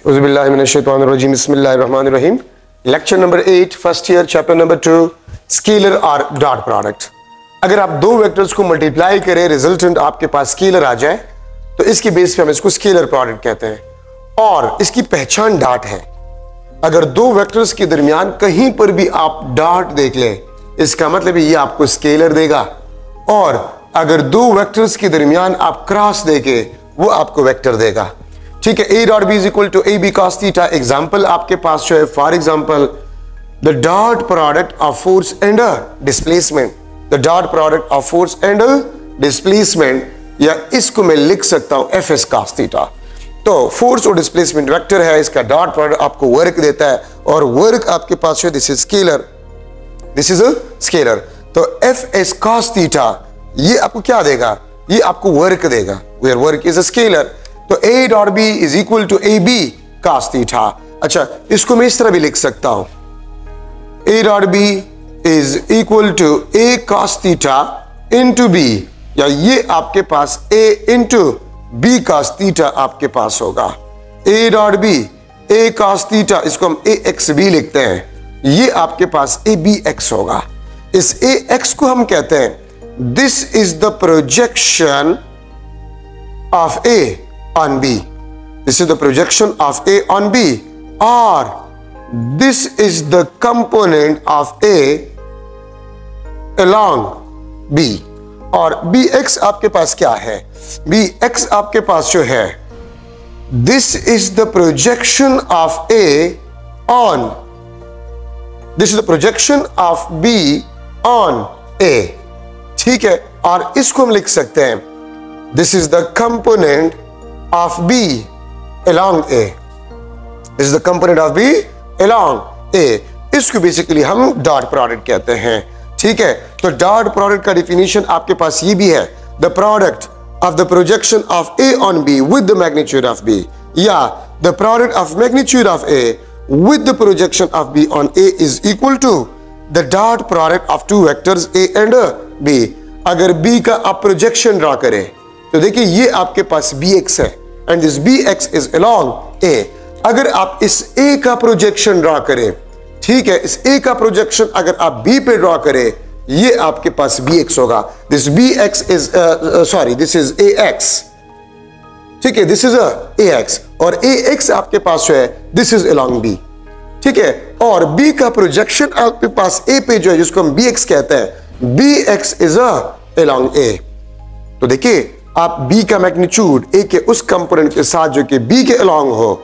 Auzubillahiminash-shaytanir-rajim. Bismillahir-rahmanir-rahim. Lecture number 8, first year, chapter number 2, scalar और dot product. अगर आप दो वेक्टर्स को मल्टीप्लाई करें, रिजल्टेंट आपके पास स्केलर आ जाए, तो इसकी बेस पे हम इसको स्केलर प्रोडक्ट कहते हैं और इसकी पहचान डॉट है. अगर दो वेक्टर्स के दरमियान कहीं पर भी आप डॉट देख लें, इसका मतलब ये आपको स्केलर देगा. और अगर दो वेक्टर्स के दरमियान आप क्रॉस देके, वो आपको वेक्टर देगा. ठीक है. A dot B is equal to A B cos theta. Example आपके पास जो है, for example the dot product of force and displacement. The dot product of force and displacement, या इसको मैं लिख सकता हूं एफ एस कॉस थीटा. तो फोर्स और डिस्प्लेसमेंट वेक्टर है, इसका डॉट प्रोडक्ट आपको वर्क देता है और वर्क आपके पास है, this is scalar, this is a scalar. तो एफ एस कॉस थीटा ये आपको क्या देगा? ये आपको वर्क देगा, where work is a scalar. तो a dot b is equal to A B cos theta. अच्छा, इसको मैं इस तरह भी लिख सकता हूं, a dot b is equal to a cos theta into b, या ये आपके पास a into b cos theta आपके पास होगा. a dot b a cos theta, इसको हम ax b लिखते हैं, ये आपके पास a b x होगा. इस ax को हम कहते हैं this is the projection of a on B. This is the projection of A on B, or this is the component of A along B. और Bx आपके पास क्या है? Bx आपके पास जो है, this is the projection of A on, this is the projection of B on A. ठीक है. और इसको हम लिख सकते हैं this is the component of B along A. This is the component of B along A. इसको basically हम डॉट प्रोडक्ट कहते हैं. ठीक है. तो डॉट प्रोडक्ट का डिफिनीशन आपके पास ये भी है, the product of the projection of A on B with the magnitude of B, या the product of magnitude of A with the projection of B on A is equal to the dot product of two vectors A and B. अगर B का आप projection draw करें तो देखिए ये आपके पास bx है and this bx is along a. अगर आप इस a का प्रोजेक्शन ड्रॉ करें, ठीक है, इस a का प्रोजेक्शन अगर आप b पे ड्रॉ करें, ये आपके पास bx होगा. This bx is sorry this is ax. ठीक है, दिस इज ax और ax आपके पास जो है, दिस इज अलोंग b. ठीक है. और b का प्रोजेक्शन आपके पास a पे जो है, जिसको हम bx कहते हैं, bx इज अलोंग a. तो देखिए आप b का मैग्नीट्यूड a के उस कंपोनेंट के साथ जो कि b के अलोंग हो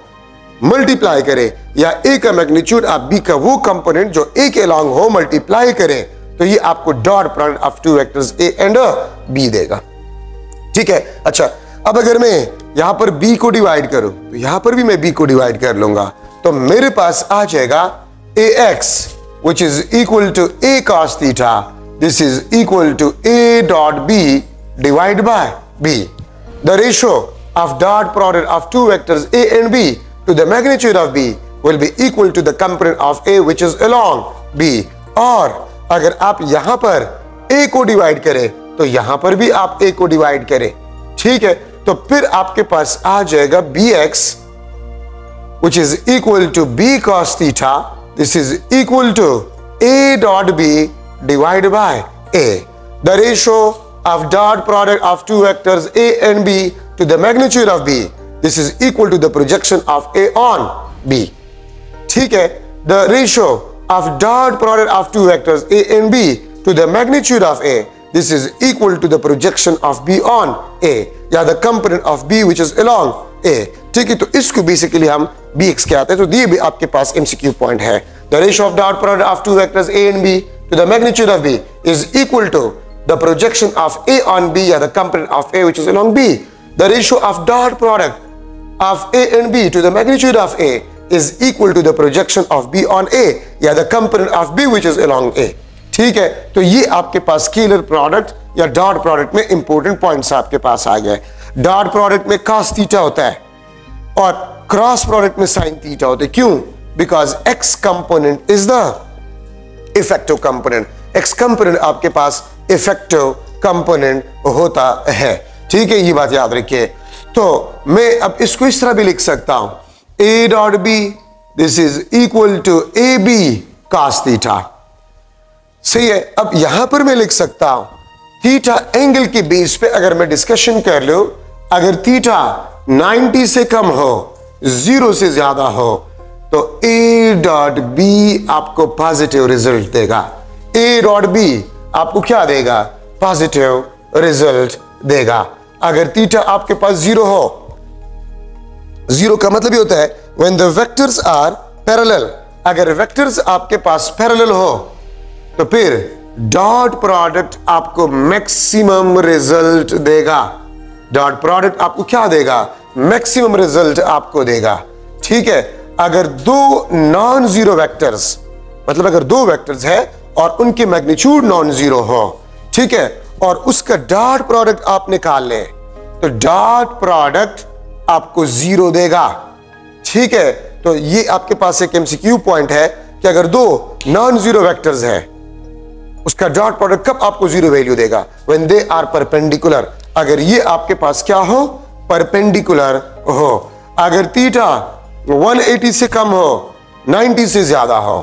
मल्टीप्लाई करें, या a का मैग्नीट्यूड आप b का वो कंपोनेंट जो a के अलोंग हो मल्टीप्लाई करें, तो ये आपको dot product of two vectors a and b देगा. ठीक है. अच्छा, अब अगर मैं यहां पर b को डिवाइड करूं, तो यहां पर भी मैं b को डिवाइड कर लूंगा, तो मेरे पास आ जाएगा ax which is equal to a cos theta. This is equal to a dot b divided by B. The ratio of dot product of two vectors A and B to the magnitude of B will be equal to the component of A which is along B. और अगर आप यहां पर A को divide करें, तो यहां पर भी आप A को डिवाइड करें. ठीक है. तो फिर आपके पास आ जाएगा Bx which is equal to B cos theta. This is equal to A dot B divided by A. The ratio of dot product of two vectors A and B to the magnitude of B, this is equal to the projection of A on B. ठीक है. The ratio of dot product of two vectors A and B to the magnitude of A, this is equal to the projection of B on A, या the component of B which is along A. ठीक है. तो इसको basically हम Bx कहते हैं. तो ये भी आपके पास MCQ पॉइंट है. The ratio of dot product of two vectors A and B to the magnitude of B is equal to the projection of A on B, या the component of A which is along B. The ratio of dot product of A and B to the magnitude of A is equal to the projection of B on A, या the component of B which is along A. ठीक है. तो ये आपके पास scalar product या dot product में important points आपके पास आ गए. डॉट प्रोडक्ट में cos थीटा होता है और क्रॉस प्रोडक्ट में sin थीटा होता है. क्यों? Because x component is the effective component. x component आपके पास इफेक्टिव कंपोनेंट होता है. ठीक है, ये बात याद रखिए. तो मैं अब इसको इस तरह भी लिख सकता हूं, A dot B, this is equal to AB cos theta. सही है। अब यहां पर मैं लिख सकता हूं थीटा एंगल के बेस पे अगर मैं डिस्कशन कर लूं, अगर थीटा 90 से कम हो, 0 से ज्यादा हो, तो A डॉट B आपको पॉजिटिव रिजल्ट देगा। A डॉट B आपको क्या देगा? पॉजिटिव रिजल्ट देगा। अगर थीटा आपके पास 0 हो, 0 का मतलब ये होता है when the vectors are parallel, अगर वेक्टर्स आपके पास पैरेलल हो तो फिर डॉट प्रोडक्ट आपको मैक्सिमम रिजल्ट देगा। डॉट प्रोडक्ट आपको क्या देगा? मैक्सिमम रिजल्ट आपको देगा। ठीक है। अगर दो नॉन जीरो वेक्टर्स, मतलब अगर दो वेक्टर्स है और उनके मैग्नीट्यूड नॉन जीरो हो, ठीक है, और उसका डॉट प्रोडक्ट आप निकाल लें, तो डॉट प्रोडक्ट आपको 0 देगा। ठीक है। तो ये आपके पास एक एमसीक्यू पॉइंट है कि अगर दो नॉन जीरो वेक्टर्स है, उसका डॉट प्रोडक्ट कब आपको 0 वैल्यू देगा? When they are perpendicular. अगर ये आपके पास क्या हो? परपेंडिकुलर हो। अगर थीटा 180 से कम हो, 90 से ज्यादा हो,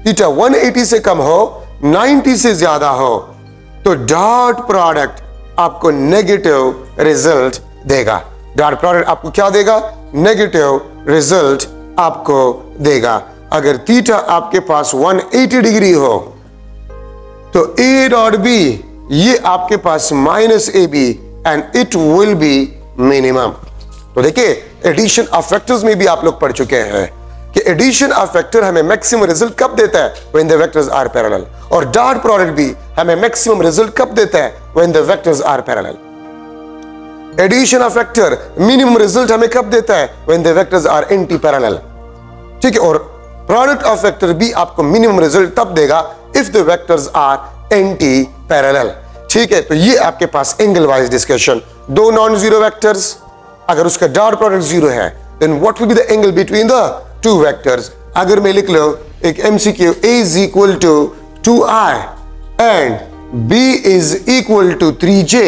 थीटा 180 से कम हो, 90 से ज्यादा हो, तो डॉट प्रोडक्ट आपको नेगेटिव रिजल्ट देगा। डॉट प्रोडक्ट आपको क्या देगा? नेगेटिव रिजल्ट आपको देगा। अगर थीटा आपके पास 180 डिग्री हो, तो A डॉट B ये आपके पास minus AB and it will be minimum. तो देखिए एडिशन ऑफ वेक्टर्स में भी आप लोग पढ़ चुके हैं कि एडिशन ऑफ वेक्टर हमें मैक्सिमम रिजल्ट कब देता है? When the vectors are parallel. और डॉट प्रोडक्ट भी हमें मैक्सिमम रिजल्ट कब देता है? When the vectors are parallel. Addition of vector minimum result हमें कब देता है? When the vectors are anti parallel. ठीक है। और प्रोडक्ट ऑफ वेक्टर भी आपको मिनिमम रिजल्ट तब देगा if the vectors are anti parallel. ठीक है। तो ये आपके पास एंगल वाइज डिस्कशन। दो नॉन जीरो वेक्टर्स, अगर उसका डॉट प्रोडक्ट 0 है, then what will be the angle between the two vectors? अगर मैं लिख लो एक MCQ, A is equal to 2i and B is equal to 3j,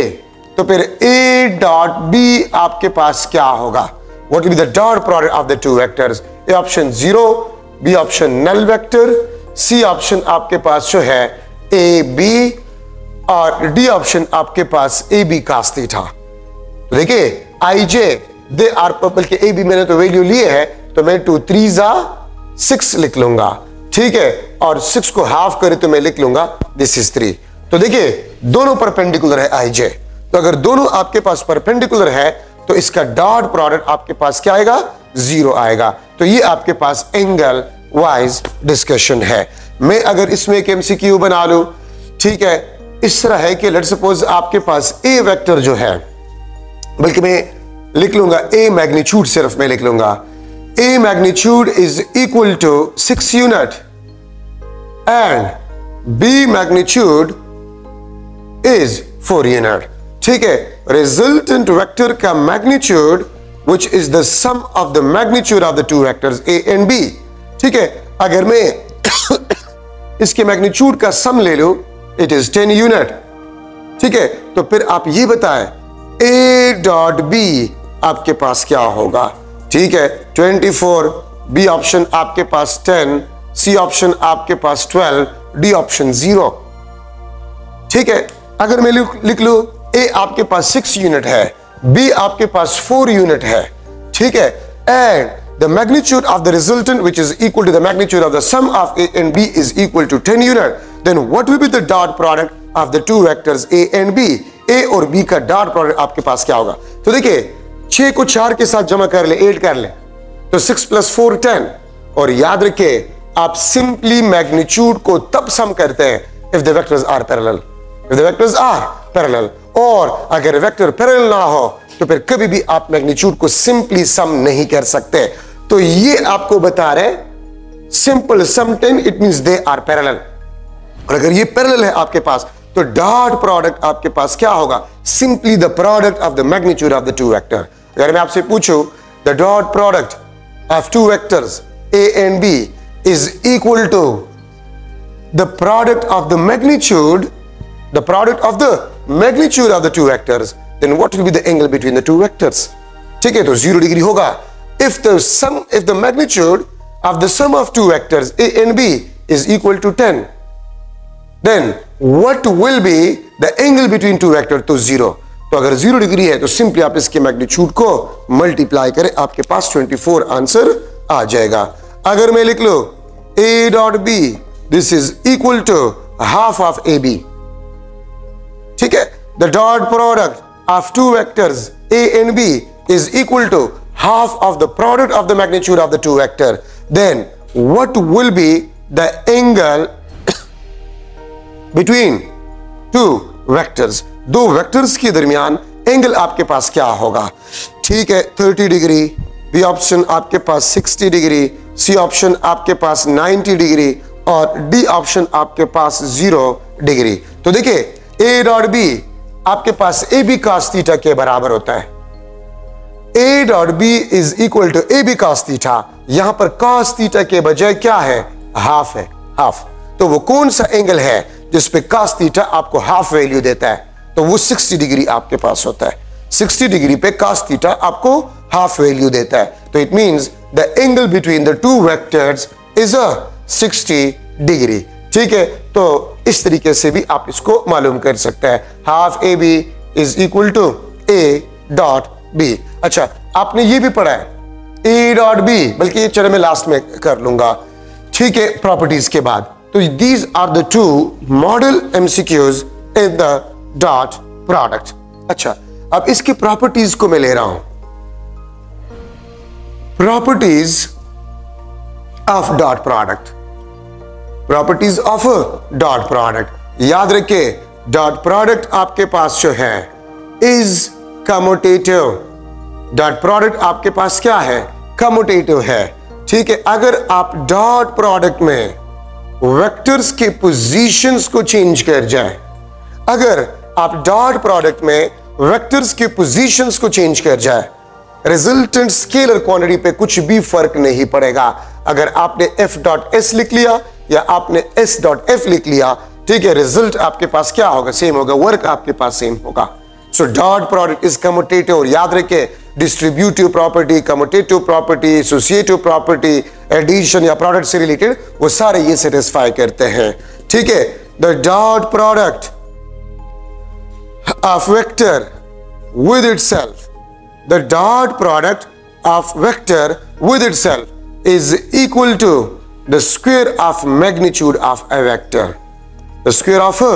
तो फिर A डॉट B आपके पास क्या होगा? What will be the dot product of the two vectors? A option 0, B option null vector, C option आपके पास जो है AB, और डी ऑप्शन आपके पास AB cos थीटा। देखिए IJ दे आर पर्पल के AB मैंने तो वैल्यू लिए है, तो मैं 2 3 6 लिख लूंगा। ठीक है। और 6 को हाफ करे तो मैं लिख लूंगा दिस इज 3। तो देखिए दोनों परपेंडिकुलर है IJ। तो अगर दोनों आपके पास परपेंडिकुलर है तो इसका डॉट प्रोडक्ट आपके पास क्या आएगा? 0 आएगा। तो ये आपके पास एंगल वाइज डिस्कशन है। मैं अगर इसमें एक एमसीक्यू बना लूं, ठीक है, इस तरह है कि लेट्स सपोज आपके पास A वेक्टर जो है, बल्कि मैं लिख लूंगा A मैग्नीट्यूड, सिर्फ मैं लिख लूंगा A magnitude is equal to 6 unit and B magnitude is 4 unit. ठीक है। रिजल्टेंट वेक्टर का magnitude which is the sum of the magnitude of the two vectors A and B। ठीक है। अगर मैं इसके मैग्नीट्यूड का सम ले लूं, इट इज 10 यूनिट। ठीक है। तो फिर आप ये बताएं A डॉट B आपके पास क्या होगा? ठीक है। 24, B ऑप्शन आपके पास 10, C ऑप्शन आपके पास 12, D ऑप्शन 0। ठीक है। अगर मैं लिख लूं A आपके पास 6 यूनिट है, B आपके पास 4 यूनिट है। ठीक है। And the magnitude of the resultant which is equal to the magnitude of the sum of A and B is equal to 10 unit, then what will be the dot product of the two vectors A and B? A और B का dot product आपके पास क्या होगा? तो देखिए 6 को 4 के साथ जमा कर ले, 8 कर ले, तो 6 + 4 10। और याद रखिए आप सिंपली मैग्नीट्यूड को तब सम करते हैं if the vectors are parallel, if the vectors are parallel। और अगर वेक्टर पैरेलल ना हो तो फिर कभी भी आप मैग्नीट्यूड को सिंपली सम नहीं कर सकते। तो ये आपको बता रहे simple sum 10, it means they are parallel. और अगर ये पैरेलल है आपके पास तो डॉट प्रोडक्ट आपके पास क्या होगा? Simply the product of the magnitude of the to vector. अगर मैं आपसे पूछूं the dot product of two vectors A and B is equal to the product of the magnitude of the two vectors, then what will be the angle between the two vectors? ठीक है। तो 0 degree होगा। if the magnitude of the sum of two vectors A and B is equal to 10, then what will be the angle between two vectors? तो 0. तो अगर 0 degree है तो simply आप इसके मैग्नीट्यूड को मल्टीप्लाई करें, आपके पास 24 आंसर आ जाएगा. अगर मैं लिख लो A dot B, this is equal to half of AB. ठीक है, the dot product of two vectors A and B is equal to half of the product of the magnitude of the two vector. Then what will be the angle between two vectors? दो vectors के दरमियान angle आपके पास क्या होगा? ठीक है, 30 degree. B option आपके पास 60 डिग्री, सी ऑप्शन आपके पास 90 डिग्री और डी ऑप्शन आपके पास 0 डिग्री. तो देखिए A डॉट B आपके पास AB cos थीटा के बराबर होता है. A dot B is equal to AB cos theta. यहां पर cos थीटा के बजाय क्या है? हाफ है, हाफ. तो वो कौन सा एंगल है जिसपे cos थीटा आपको हाफ वैल्यू देता है? तो वो 60 डिग्री आपके पास होता है. 60 डिग्री पे cos थीटा आपको हाफ वैल्यू देता है. तो it means the angle between the two vectors is a 60 degree. ठीक है, तो इस तरीके से भी आप इसको मालूम कर सकते हैं. Half AB is equal to A dot B. अच्छा, आपने ये भी पढ़ा है A डॉट B, बल्कि ये चलो मैं लास्ट में कर लूंगा. ठीक है, प्रॉपर्टीज के बाद. तो these are the two model MCQs in the dot product. अच्छा, अब इसकी प्रॉपर्टीज को मैं ले रहा हूं. Properties of dot product, properties of dot product. याद रखिए, डॉट प्रोडक्ट आपके पास जो है इज कम्यूटेटिव. डॉट प्रोडक्ट आपके पास क्या है? कम्यूटेटिव है. ठीक है, अगर आप डॉट प्रोडक्ट में वेक्टर्स के पोजीशंस को चेंज कर जाए, अगर आप डॉट प्रोडक्ट में वेक्टर्स के पोजीशंस को चेंज कर जाए, रिजल्टेंट स्केलर क्वांटिटी पे कुछ भी फर्क नहीं पड़ेगा. अगर आपने F डॉट S लिख लिया या आपने S डॉट F लिख लिया, ठीक है, रिजल्ट आपके पास क्या होगा? सेम होगा, वर्क आपके पास सेम होगा. So dot product is commutative. और याद रखिए, distributive property, commutative property, associative property, addition या प्रोडक्ट से रिलेटेड, वो सारे ये सेटिस्फाई करते हैं. ठीक है, the dot product of vector with itself, the dot product of vector with itself is equal to the square of magnitude of a vector. The square of a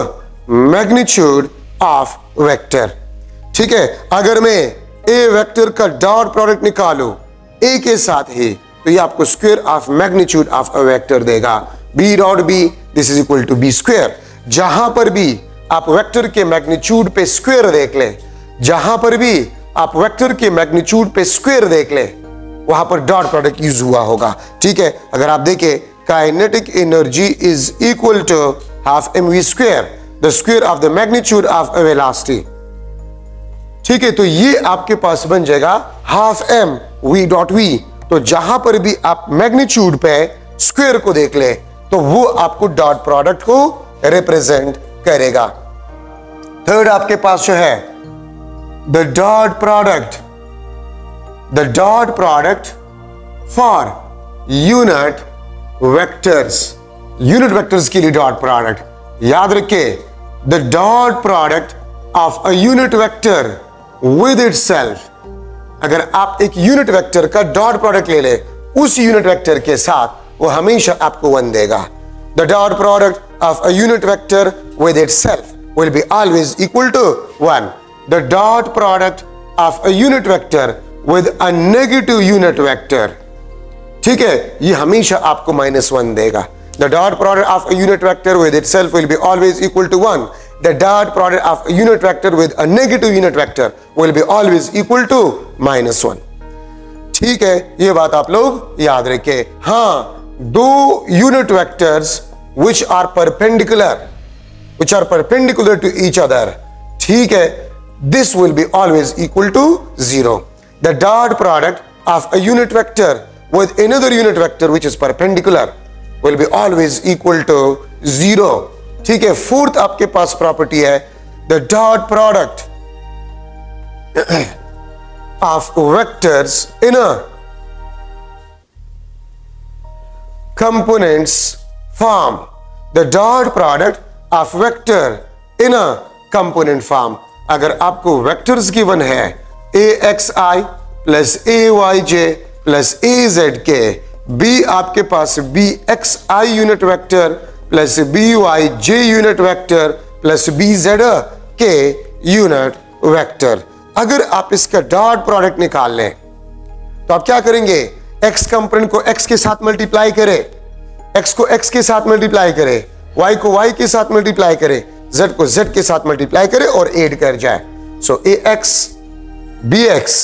magnitude of vector. ठीक है, अगर मैं A vector का dot product निकालूं A के साथ ही, तो ये आपको square of magnitude of a vector देगा. B dot B, this is equal to B square. जहां पर भी आप वेक्टर के मैग्नीट्यूड पे स्क्वायर देख ले, जहां पर भी आप वेक्टर के मैग्नीट्यूड पे स्क्वायर देख ले, वहां पर डॉट प्रोडक्ट यूज हुआ होगा. ठीक है, अगर आप देखें, kinetic energy is equal to half mv square, the square of the magnitude of a velocity. ठीक है, तो ये आपके पास बन जाएगा half m v dot v. तो जहां पर भी आप मैग्नीट्यूड पे स्क्वायर को देख ले, तो वो आपको डॉट प्रोडक्ट को रिप्रेजेंट करेगा. थर्ड आपके पास जो है the dot product, the dot product for unit vectors. unit vectors के लिए dot product. याद रखिए, the dot product of a unit vector with itself. अगर आप एक unit vector का dot product ले ले, उस unit vector के साथ वो हमेशा आपको 1 देगा. the dot product of a unit vector with itself will be always equal to 1. the dot product of a unit vector with a negative unit vector, ठीक है, ये हमेशा आपको -1 देगा. the dot product of a unit vector with itself will be always equal to 1. the dot product of a unit vector with a negative unit vector will be always equal to -1. ठीक है, ये बात आप लोग याद रखें. हाँ, दो unit vectors which are perpendicular to each other, ठीक है, this will be always equal to 0. the dot product of a unit vector with another unit vector which is perpendicular will be always equal to 0. ठीक है, fourth आपके पास property है the dot product of vectors in a components form the dot product of vector in a component form. अगर आपको vectors given है axi plus ayj plus azk, b आपके पास bxi unit vector plus byj unit vector plus bzk unit vector, अगर आप इसका dot product निकाल लें तो आप क्या करेंगे? x कंपोनेंट को x के साथ मल्टीप्लाई करें, x को x के साथ मल्टीप्लाई करें, y को y के साथ मल्टीप्लाई करें, z को z के साथ मल्टीप्लाई करें और ऐड कर जाए. सो ax bx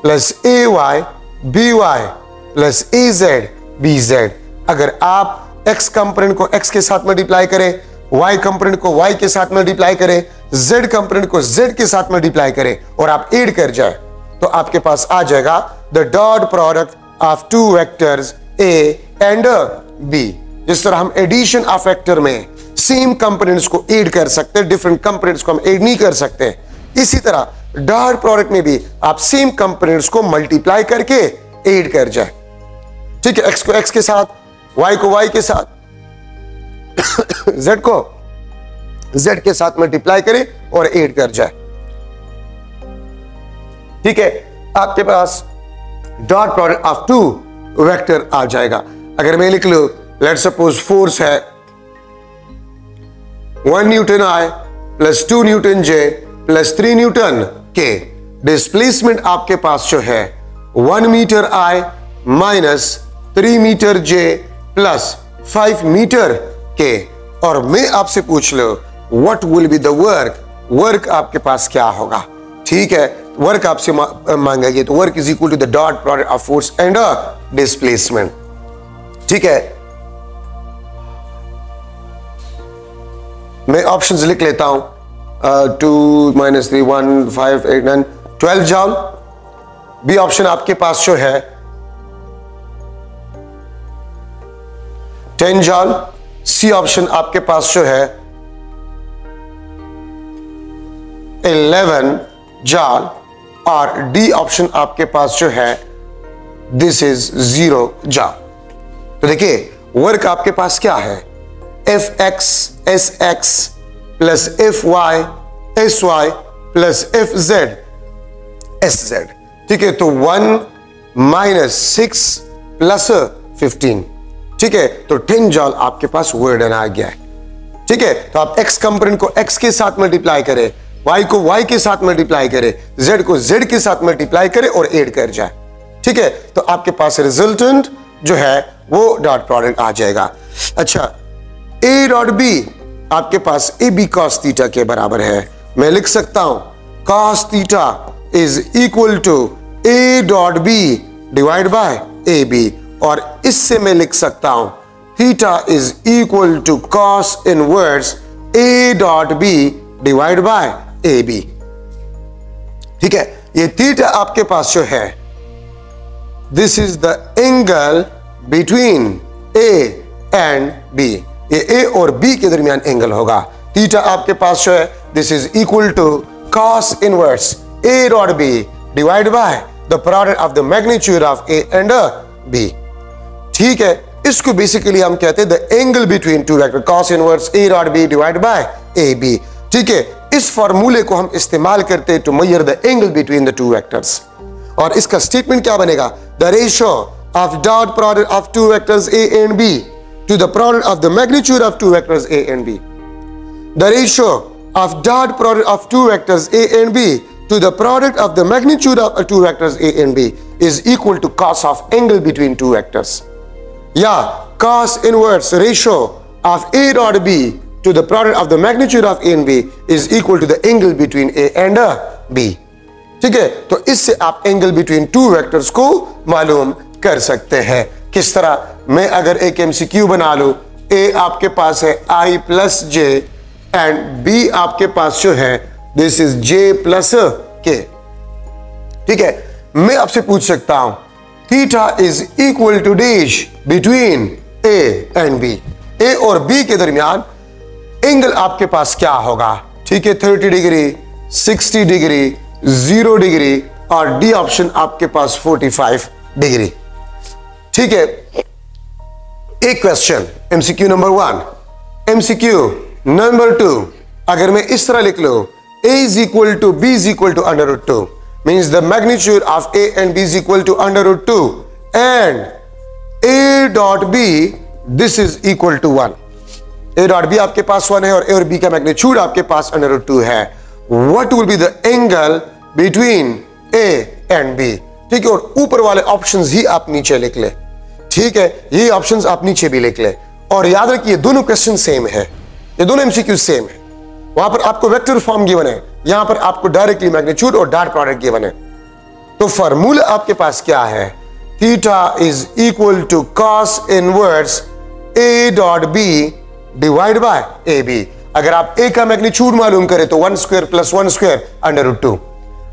plus ay by plus az bz. अगर आप x कंपोनेंट को x के साथ मल्टीप्लाई करें, y कंपोनेंट को y के साथ मल्टीप्लाई करें, z कंपोनेंट को z के साथ मल्टीप्लाई करें और आप ऐड कर जाए तो आपके पास आ जाएगा the dot product of two vectors a and b. जिस तरह हम एडिशन ऑफ वेक्टर में सेम कंपोनेंट्स को ऐड कर सकते हैं, डिफरेंट कंपोनेंट्स को हम ऐड नहीं कर सकते, इसी तरह डॉट प्रोडक्ट में भी आप सेम कंपोनेंट्स को मल्टीप्लाई करके ऐड कर जाए. ठीक है, x को x के साथ, y को y के साथ, z को z के साथ मल्टीप्लाई करें और ऐड कर जाए. ठीक है, आपके पास dot product of two vector आ जाएगा. अगर मैं लिख लूं, लेट्स सपोज फोर्स है 1 newton I plus 2 newton J plus 3 newton K. Displacement आपके पास जो है 1 metre I minus 3 metre J plus 5 metre K. और मैं आपसे पूछ लो what will be the work, work आपके पास क्या होगा? ठीक है, वर्क आपसे मांगेगी तो work is equal to the dot product of force and displacement. ठीक है, मैं ऑप्शंस लिख लेता हूं. 2 माइनस 3 1 5 8 9 12 जॉल. बी ऑप्शन आपके पास जो है 10 जॉल. सी ऑप्शन आपके पास जो है 11 जॉल और डी ऑप्शन आपके पास जो है दिस इज 0 जॉल. तो देखिए वर्क आपके पास क्या है? Fx Sx plus Fy Sy plus Fz Sz. ठीक है, तो 1 माइनस 6 प्लस 15. ठीक है, तो 10 जॉल आपके पास वर्क डन आ गया है. ठीक है, तो आप x कंपोनेंट को x के साथ मल्टीप्लाई करें, y को y के साथ मल्टीप्लाई करें, z को z के साथ मल्टीप्लाई करें और ऐड कर जाए. ठीक है, तो आपके पास रिजल्टेंट जो है वो डॉट प्रोडक्ट आ जाएगा. अच्छा, a डॉट b आपके पास ए बी कॉस थीटा के बराबर है. मैं लिख सकता हूं cos theta is equal to a dot b divide by A B, और इससे मैं लिख सकता हूं theta is equal to cos inverse a dot b divide by A B. ठीक है, ये थीटा आपके पास जो है this is the angle between a and b. ये a और b के दरमियान एंगल होगा. थीटा आपके पास जो है this is equal to cos inverse a dot b divide by the product of the magnitude of a and b. ठीक है, इसको बेसिकली हम कहते हैं the angle between two vector, cos inverse a dot b divide by a b. ठीक है, इस फॉर्मूले को हम इस्तेमाल करते हैं to measure the angle between the two vectors. और इसका स्टेटमेंट क्या बनेगा? The ratio of dot product of two vectors a and b to the product of the magnitude of two vectors a and b. The ratio of dot product of two vectors a and b to the product of the magnitude of two vectors a and b is equal to cos of angle between two vectors. Yeah, cos inverse ratio of a dot b to the product of the magnitude of a and b is equal to the angle between a and b. ठीक है, तो इससे आप angle between two vectors को मालूम कर सकते हैं. किस तरह? मैं अगर एक MCQ बना लूं, a आपके पास है i plus j and b आपके पास जो है this is j plus k. ठीक है, मैं आपसे पूछ सकता हूं theta is equal to dash between a and b. a और b के दरमियान एंगल आपके पास क्या होगा? ठीक है, 30 डिग्री, 60 डिग्री, 0 डिग्री और डी ऑप्शन आपके पास 45 डिग्री. ठीक है, एक question MCQ number 1, MCQ number 2, अगर मैं इस तरह लिख लो a is equal to b is equal to under root 2, means the magnitude of a and b is equal to under root 2 and a dot b this is equal to 1. a dot b आपके पास 1 है और a और b का magnitude आपके पास under root 2 है. What will be the angle between a and b? ठीक है, और ऊपर वाले ऑप्शंस ही आप नीचे लिख ले. ठीक है, ये ऑप्शंस आप नीचे भी लिख ले और याद रखिए दोनों क्वेश्चन सेम है, ये दोनों एमसीक्यू सेम है. वहां पर आपको वेक्टर फॉर्म गिवन है, यहां पर आपको डायरेक्टली मैग्नीट्यूड और डॉट प्रोडक्ट गिवन है. तो फार्मूला आपके पास क्या है? Theta is equal to cos inverse a dot b divide by A B. अगर आप a का मैग्नीट्यूड मालूम करें तो 1 square plus 1 square under root 2.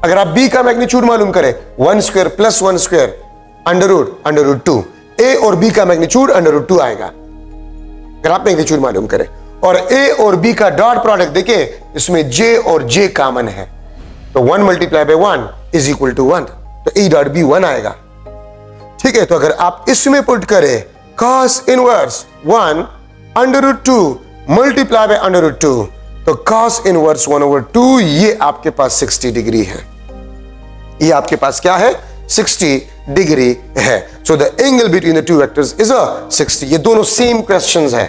अगर आप b का मैग्नीट्यूड मालूम करें 1 square plus 1 square under root 2. a और b का मैग्नीट्यूड अंडर रूट 2 आएगा अगर आप मैग्नीट्यूड मालूम करें. और a और b का डॉट प्रोडक्ट देखिए, इसमें j और j कॉमन है, तो 1 multiply by 1 is equal to 1, तो a डॉट b 1 आएगा. ठीक है, तो अगर आप इसमें पुट करें cos inverse 1 under root 2 multiply by under root 2, तो cos इनवर्स 1/2 ये आपके पास 60 डिग्री है. ये आपके पास क्या है? 60 डिग्री है. So the angle between the two vectors is 60. ये दोनों सेम क्वेश्चंस है.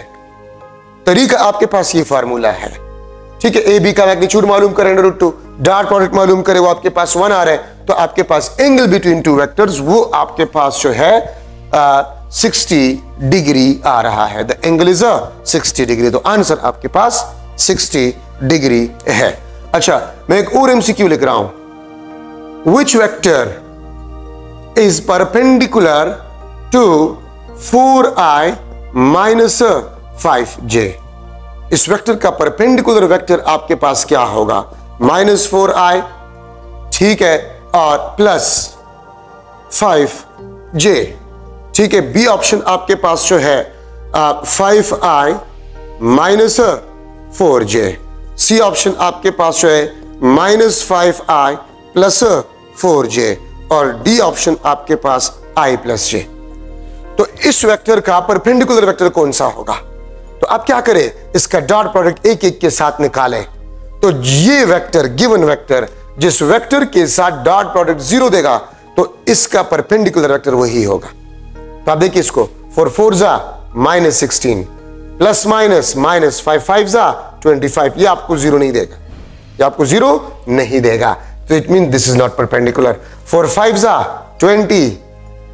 तरीका आपके पास ये फार्मूला है. ठीक है, ए बी का मैग्नीट्यूड मालूम करें अंडर रूट 2, डॉट प्रोडक्ट मालूम करें, वो आपके पास 1 आ रहा है, तो आपके पास एंगल बिटवीन टू वेक्टर्स वो आपके पास जो है 60 डिग्री आ रहा है. The angle is 60 degree. तो आंसर आपके पास 60 डिग्री है. अच्छा, मैं एक और एमसीक्यू लिख रहा हूं. Which vector is perpendicular to 4i minus 5j. इस वेक्टर का परपेंडिकुलर वेक्टर आपके पास क्या होगा? -4i, ठीक है, और प्लस 5j. ठीक है, बी ऑप्शन आपके पास जो है 5i minus 4j. C option आपके पास जो है -5i प्लस 4j और डी ऑप्शन आपके पास i प्लस j. तो इस वेक्टर का परपेंडिकुलर वेक्टर कौन सा होगा? तो आप क्या करें, इसका डॉट प्रोडक्ट एक एक के साथ निकालें. तो ये वेक्टर, गिवन वेक्टर, जिस वेक्टर के साथ डॉट प्रोडक्ट 0 देगा तो इसका परपेंडिकुलर वेक्टर वही होगा. तो आप देखिए इसको, 4 4 जा -16 प्लस माइनस -5 5 जा 25. ये आपको 0 नहीं देगा, ये आपको 0 नहीं देगा. तो it mean this is not perpendicular. 4 5 जा 20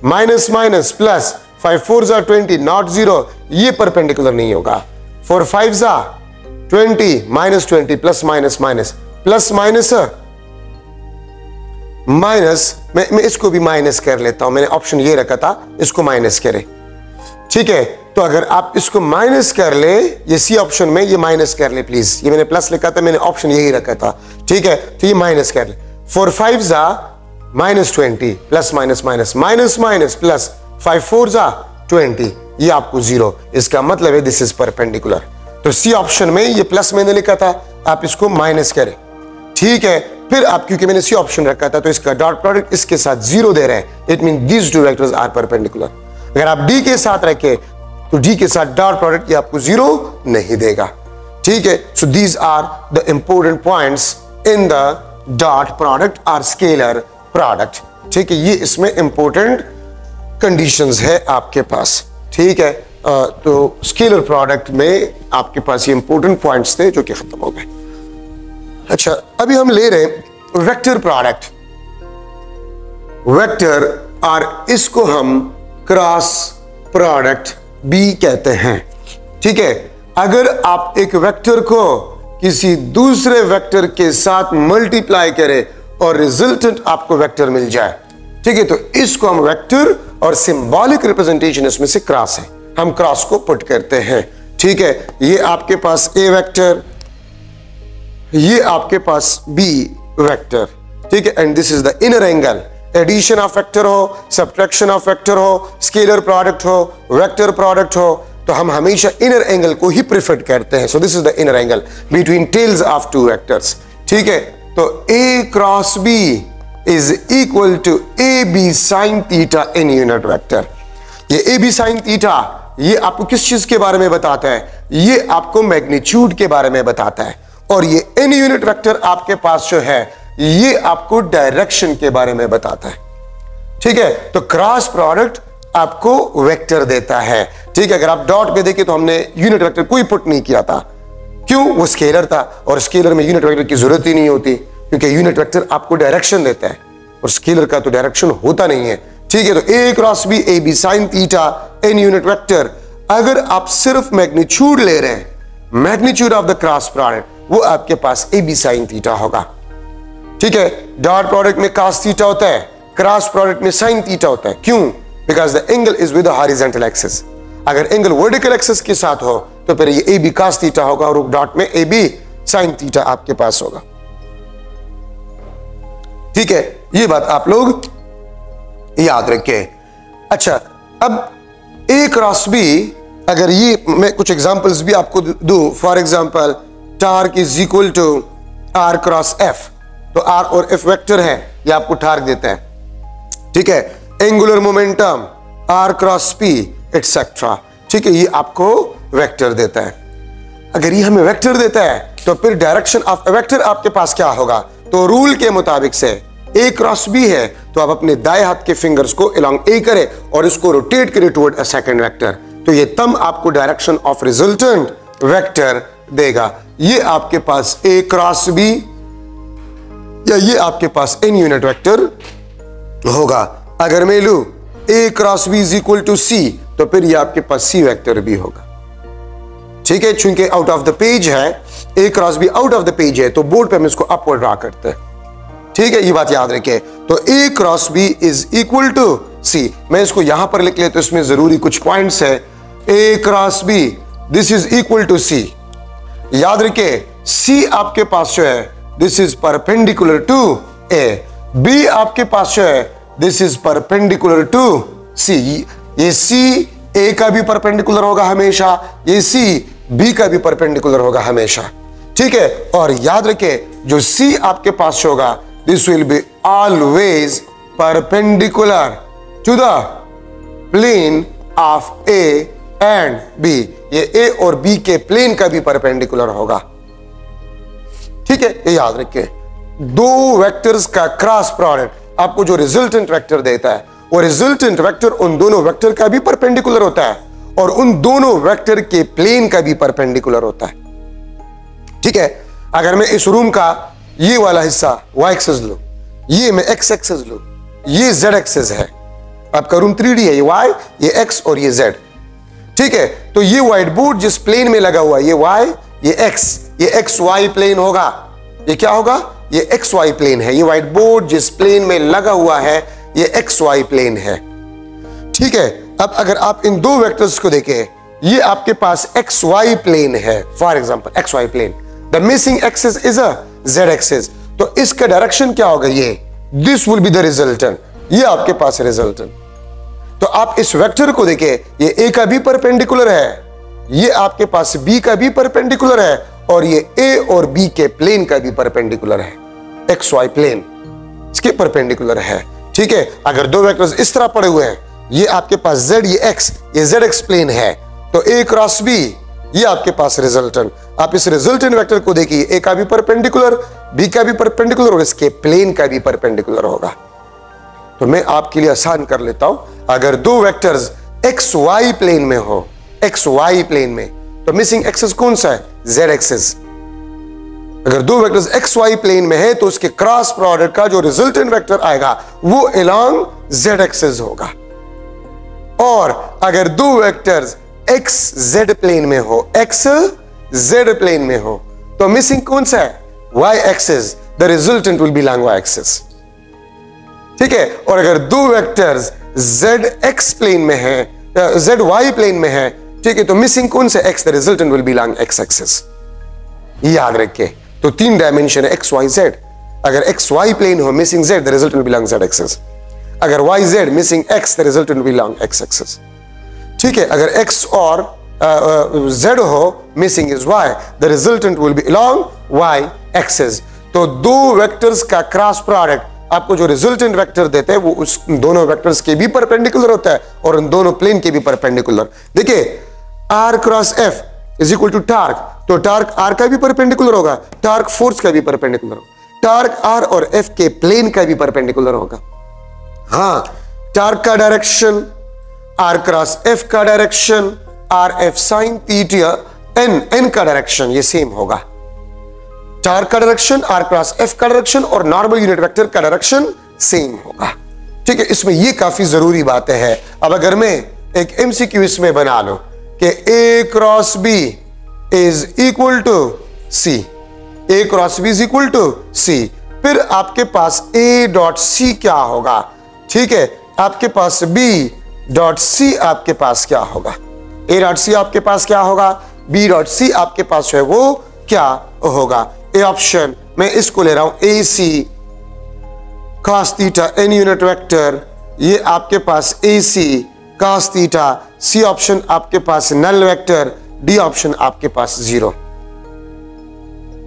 माइनस माइनस प्लस 5 4 जा 20 नॉट 0, ये परपेंडिकुलर नहीं होगा. 4 5 जा 20 -20 plus minus minus plus minus minus, मैं इसको भी माइनस कर लेता हूं, मैंने ऑप्शन ये रखा था इसको माइनस करें. ठीक है, तो अगर आप इसको माइनस कर ले, ये सी ऑप्शन में ये माइनस कर ले प्लीज, ये मैंने प्लस लिखा था, मैंने ऑप्शन यही रखा था. ठीक है, तो ये माइनस कर ले. 4 5 जा -20 plus minus minus minus minus plus 5 4 जा 20, ये आपको 0. इसका मतलब है दिस इज परपेंडिकुलर. तो सी ऑप्शन में ये प्लस मैंने लिखा था, आप इसको माइनस करें. ठीक है, फिर आप, क्योंकि मैंने सी ऑप्शन रखा था, तो इसका डॉट प्रोडक्ट इसके साथ 0 दे रहे हैं. It mean these two vectors are perpendicular. अगर आप डी के साथ रखें तो डी के साथ डॉट प्रोडक्ट ये आपको 0 नहीं देगा. ठीक है, so these are the important points in the dot product और स्केलर प्रोडक्ट. ठीक है, ये इसमें इंपॉर्टेंट कंडीशंस है आपके पास. ठीक है, तो स्केलर प्रोडक्ट में आपके पास ये इंपॉर्टेंट पॉइंट्स थे जो कि खत्म हो गए. अच्छा, अभी हम ले रहे वेक्टर प्रोडक्ट. वेक्टर और इसको हम क्रॉस प्रोडक्ट भी कहते हैं. ठीक है, अगर आप एक वेक्टर को किसी दूसरे वेक्टर के साथ मल्टीप्लाई करें और रिजल्टेंट आपको वेक्टर मिल जाए, ठीक है, तो इसको हम वेक्टर और सिंबॉलिक रिप्रेजेंटेशन इसमें से क्रॉस है, हम क्रॉस को पुट करते हैं. ठीक है, ये आपके पास ए वेक्टर, ये आपके पास बी वेक्टर. ठीक है, and this is the inner angle. Addition of vector हो, सब्ट्रैक्शन ऑफ वेक्टर हो, स्केलर प्रोडक्ट हो, वेक्टर प्रोडक्ट हो, तो हम हमेशा इनर एंगल को ही प्रेफर करते हैं. So this is the inner angle between tails of two vectors. ठीक है, तो A cross B is equal to A B sine theta in unit vector. ये ए बी साइन थीटा ये आपको किस चीज के बारे में बताता है? ये आपको मैग्नीट्यूड के बारे में बताता है। और ये n यूनिट वेक्टर आपके पास जो है ये आपको डायरेक्शन के बारे में बताता है। ठीक है, तो क्रॉस प्रोडक्ट आपको वेक्टर देता है। ठीक है, अगर आप डॉट पे देखें तो हमने यूनिट वेक्टर कोई पुट नहीं किया था। क्यों? वो स्केलर था और स्केलर में यूनिट वेक्टर की जरूरत ही नहीं होती, क्योंकि यूनिट वेक्टर आपको डायरेक्शन देता है और स्केलर का तो डायरेक्शन होता नहीं है। ठीक है, तो a cross b a b sine theta n unit vector, अगर आप सिर्फ मैग्नीट्यूड ले रहे हैं, magnitude of the cross product, वो आपके पास a b साइन थीटा होगा। ठीक है, डॉट प्रोडक्ट में cos थीटा होता है, क्रॉस प्रोडक्ट में साइन थीटा होता है। क्यों? Because the angle is with the horizontal axis. अगर एंगल वर्टिकल एक्सिस के साथ हो तो फिर ये ए बी cos थीटा होगा और डॉट में ए बी साइन थीटा आपके पास होगा। ठीक है, ये बात आप लोग याद रखें। अच्छा, अब a क्रॉस b, अगर ये मैं कुछ एग्जांपल्स भी आपको दूं, for example torque is equal to r cross f, तो r और f वेक्टर है, ये आपको टार्क देता है। ठीक है, angular momentum r cross p etcetera. ठीक है, ये आपको वेक्टर देता है। अगर ये हमें वेक्टर देता है तो फिर डायरेक्शन ऑफ वेक्टर आपके पास क्या होगा? तो रूल के मुताबिक से a क्रॉस b है तो आप अपने दाएं हाथ के फिंगर्स को अलोंग a करें और इसको रोटेट करें टुवर्ड अ सेकंड वेक्टर, तो ये तब आपको डायरेक्शन ऑफ रिजल्टेंट वेक्टर देगा। ये आपके पास a क्रॉस b या ये आपके पास n यूनिट वेक्टर होगा। अगर मैं लूं a cross b is equal to c, तो फिर ये आपके पास c वेक्टर भी होगा। ठीक है, चूंकि आउट ऑफ द पेज है, a cross b out of the page है, तो बोर्ड पे हम इसको अपवर्ड ड्रा करते हैं। ठीक है, ये बात याद रखें। तो a cross b is equal to c, मैं इसको यहां पर लिख लेता हूं, इसमें जरूरी कुछ पॉइंट्स है। a cross b this is equal to c, याद रखें c आपके पास जो है this is perpendicular to a, b आपके पास जो है this is perpendicular to c। ये c a का भी परपेंडिकुलर होगा हमेशा, ये c b का भी परपेंडिकुलर होगा हमेशा। ठीक है, और याद रखें जो c आपके पास होगा this will be always perpendicular to the plane of a and b, ये a और b के प्लेन का भी परपेंडिकुलर होगा। ठीक है, ये याद रखें। दो वेक्टर्स का क्रॉस प्रोडक्ट आपको जो रिजल्टेंट वेक्टर देता है, और रिजल्टेंट वेक्टर उन दोनों वेक्टर का भी परपेंडिकुलर होता है और उन दोनों वेक्टर के प्लेन का भी परपेंडिकुलर होता है। ठीक है, अगर मैं इस रूम का ये वाला हिस्सा y एक्सिस लूं, ये मैं x एक्सिस लूं, ये z एक्सिस है, आपका रूम 3D है, ये y, ये x और ये z। ठीक है, तो ये व्हाइट बोर्ड जिस प्लेन में लगा हुआ है, ये y, ये x, ये xy प्लेन होगा। ये क्या होगा? ये xy प्लेन है। ये व्हाइट बोर्ड जिस प्लेन में लगा हुआ है ये xy प्लेन है। ठीक है, अब अगर आप इन दो वेक्टर्स को देखें, ये आपके पास xy प्लेन है, for example xy plane, the missing axis is a z axis, तो इसका डायरेक्शन क्या होगा? ये this will be the resultant, ये आपके पास रिजल्टेंट। तो आप इस वेक्टर को देखें, ये a का भी परपेंडिकुलर है, ये आपके पास b का भी परपेंडिकुलर है और ये a और b के प्लेन का भी परपेंडिकुलर है, xy प्लेन इसके परपेंडिकुलर है। ठीक है, अगर दो वेक्टर्स इस तरह पड़े हुए हैं, ये आपके पास z, ये x, ये zx प्लेन है, तो a क्रॉस b ये आपके पास रिजल्टेंट। आप इस रिजल्टेंट वेक्टर को देखिए, a का भी परपेंडिकुलर, b का भी परपेंडिकुलर और इसके प्लेन का भी परपेंडिकुलर होगा। तो मैं आपके लिए आसान कर लेता हूं, अगर दो वेक्टर्स xy प्लेन में हो, xy प्लेन में, तो मिसिंग एक्सिस कौन सा है? z axis. अगर दो वेक्टर्स xy प्लेन में है तो उसके क्रॉस प्रोडक्ट का जो रिजल्टेंट वेक्टर आएगा वो अलोंग z एक्सिस होगा। और अगर दो वेक्टर्स xz प्लेन में हो, xz प्लेन में हो, तो मिसिंग कौन सा है? y axis, the resultant will be along y axis. ठीक है, और अगर दो वेक्टर्स zx प्लेन में है, zy प्लेन में है, ठीक है, तो मिसिंग कौन सा? x, the resultant will be along x axis. याद रखिए, तो तीन डायमेंशन है x y z। अगर x y प्लेन हो, missing z, the resultant will be along z axis. अगर y z missing x, the resultant will be along x axis. ठीक है, अगर x और z हो, missing is y, the resultant will be along y axis. तो दो vectors का cross product आपको जो रिजल्टेंट वेक्टर देते हैं वो उस दोनों वेक्टर्स के भी परपेंडिकुलर होता है और उन दोनों प्लेन के भी परपेंडिकुलर। देखिए R cross F is equal to torque, तो टार्क R का भी परपेंडिकुलर होगा, टार्क फोर्स का भी परपेंडिकुलर होगा, टार्क R और F के प्लेन का भी परपेंडिकुलर होगा। हाँ, टार्क का डायरेक्शन, R क्रॉस F का direction, RF sine theta n का डायरेक्शन ये सेम होगा। टार्क का डायरेक्शन, R क्रॉस F का डायरेक्शन और नॉर्मल यूनिट वेक्टर का डायरेक्शन सेम होगा। ठीक है, इसमें ये काफी जरूरी बातें हैं। अब अगर मैं एक MCQ इसमें बना लो कि A cross B is equal to C, A cross B is equal to C, फिर आपके पास A डॉट C क्या होगा? ठीक है, आपके पास B डॉट C आपके पास क्या होगा? A डॉट C आपके पास क्या होगा? B डॉट C आपके पास जो है वो क्या होगा? ए ऑप्शन, मैं इसको ले रहा हूं AC cos theta n unit vector, ये आपके पास AC cos theta, C option आपके पास नल वेक्टर, D ऑप्शन आपके पास 0।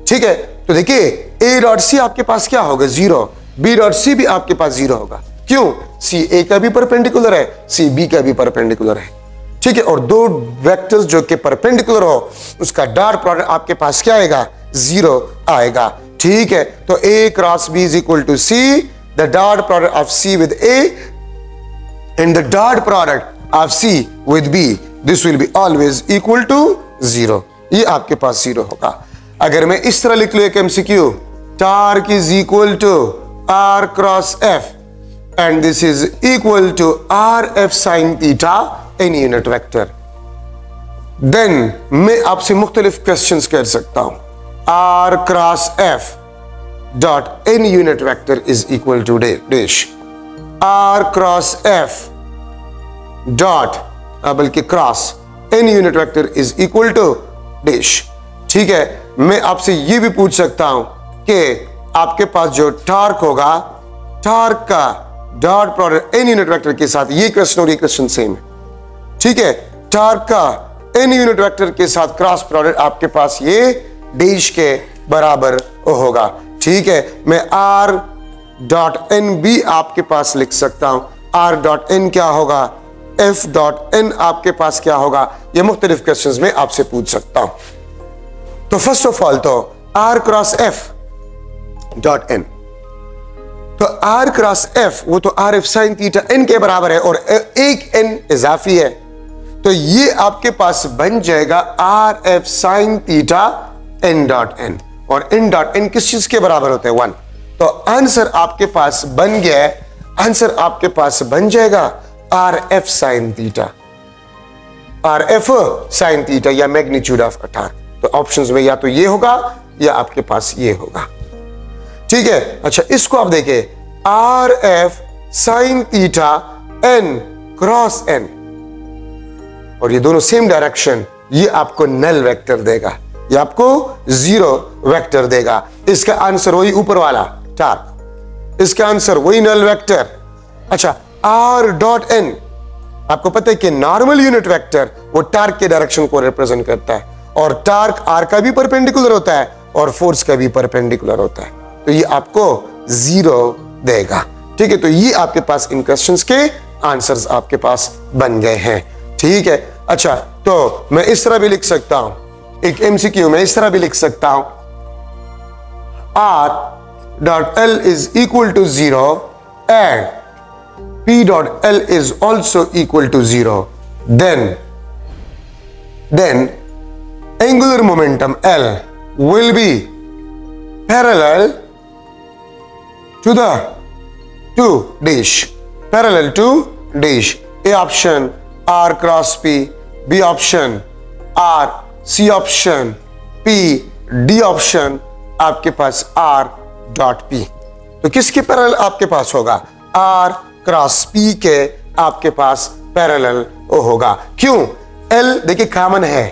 ठीक है, तो देखिए A डॉट C आपके पास क्या होगा? 0। B डॉट C भी आपके पास 0 होगा। क्यों? C A का भी परपेंडिकुलर है, C B का भी परपेंडिकुलर है। ठीक है, और दो वेक्टर्स जो कि परपेंडिकुलर हो उसका डॉट प्रोडक्ट आपके पास क्या आएगा? 0 आएगा। ठीक है, तो A cross B is equal to C, the dot product of C with A and the dot product of C with B, this will be always equal to 0। ये आपके पास 0 होगा। अगर मैं इस तरह लिख लूं एक MCQ, torque is equal to R cross F and this is equal to RF sine theta n unit vector, then मैं आपसे मुख्तलिफ क्वेश्चंस कर सकता हूं। R cross F dot n unit vector is equal to dash, R cross F dot बल्कि cross n unit vector is equal to dash. ठीक है, मैं आपसे यह भी पूछ सकता हूं कि आपके पास जो टार्क होगा, टार्क का dot product n unit vector के साथ, ये क्वेश्चन और ये क्वेश्चन सेम है। ठीक है, टार्क का एन यूनिट वेक्टर के साथ क्रॉस प्रोडक्ट आपके पास ये डैश के बराबर होगा। ठीक है, मैं R डॉट एन भी आपके पास लिख सकता हूं। R डॉट एन क्या होगा? F डॉट एन आपके पास क्या होगा? ये मुख्तलिफ क्वेश्चंस में आपसे पूछ सकता हूं। तो फर्स्ट ऑफ ऑल तो R cross F dot n, तो R क्रॉस F वो तो RF साइन थीटा n के बराबर है और एक n इजाफी है, तो ये आपके पास बन जाएगा RF sine theta n dot n, और n डॉट n किस चीज के बराबर होते हैं? 1। तो आंसर आपके पास बन गया है, आंसर आपके पास बन जाएगा RF sine theta, RF sine theta या मैग्नीट्यूड ऑफ टार्क। तो ऑप्शंस में या तो ये होगा या आपके पास ये होगा। ठीक है, अच्छा इसको आप देखिए, RF sine theta n cross n, और ये दोनों सेम डायरेक्शन, ये आपको नल वेक्टर देगा, ये आपको 0 वेक्टर देगा। इसका आंसर वही ऊपर वाला टार्क, इसका आंसर वही नल वेक्टर। अच्छा R डॉट n, आपको पता है कि नॉर्मल यूनिट वेक्टर वो टार्क के डायरेक्शन को रिप्रेजेंट करता है, और टार्क R का भी परपेंडिकुलर होता है और फोर्स का भी परपेंडिकुलर होता है, तो ये आपको 0 देगा। ठीक है, तो ये आपके पास इन क्वेश्चंस के आंसर्स आपके पास बन गए हैं। ठीक है, अच्छा तो मैं इस तरह भी लिख सकता हूं, एक MCQ में इस तरह भी लिख सकता हूं, R dot L is equal to 0 and P dot L is also equal to 0, then angular momentum L will be parallel to the dash, parallel to dash। A option R cross P, B option R, C option P, D option आपके पास R dot P। तो किसके parallel आपके पास होगा? R cross P के आपके पास parallel होगा। क्यों? L देखिए कॉमन है,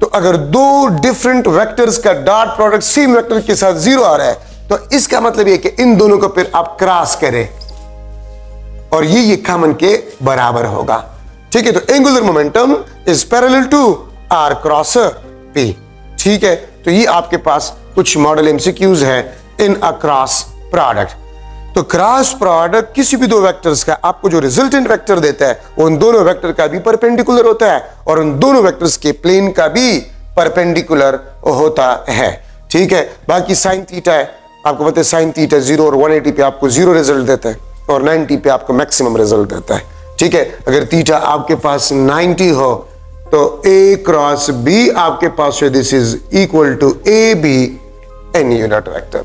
तो अगर दो डिफरेंट वेक्टर्स का डॉट प्रोडक्ट सेम वेक्टर के साथ 0 आ रहा है, तो इसका मतलब ये कि इन दोनों को फिर आप क्रॉस करें और ये कॉमन के बराबर होगा। ठीक है, तो angular momentum is parallel to R cross P। ठीक है, तो ये आपके पास कुछ मॉडल MCQs है इन अ क्रॉस प्रोडक्ट। तो क्रॉस प्रोडक्ट किसी भी दो वेक्टर्स का आपको जो रिजल्टेंट वेक्टर देता है वो उन दोनों वेक्टर का भी परपेंडिकुलर होता है और उन दोनों वेक्टर्स के प्लेन का भी परपेंडिकुलर होता है। ठीक है, बाकी साइन थीटा है, आपको पता है साइन थीटा 0 और 180 पे आपको 0 रिजल्ट देता है और 90 पे आपको मैक्सिमम रिजल्ट देता है। ठीक है, अगर थीटा आपके पास 90 हो तो A क्रॉस B आपके पास है, this is equal to AB n unit vector.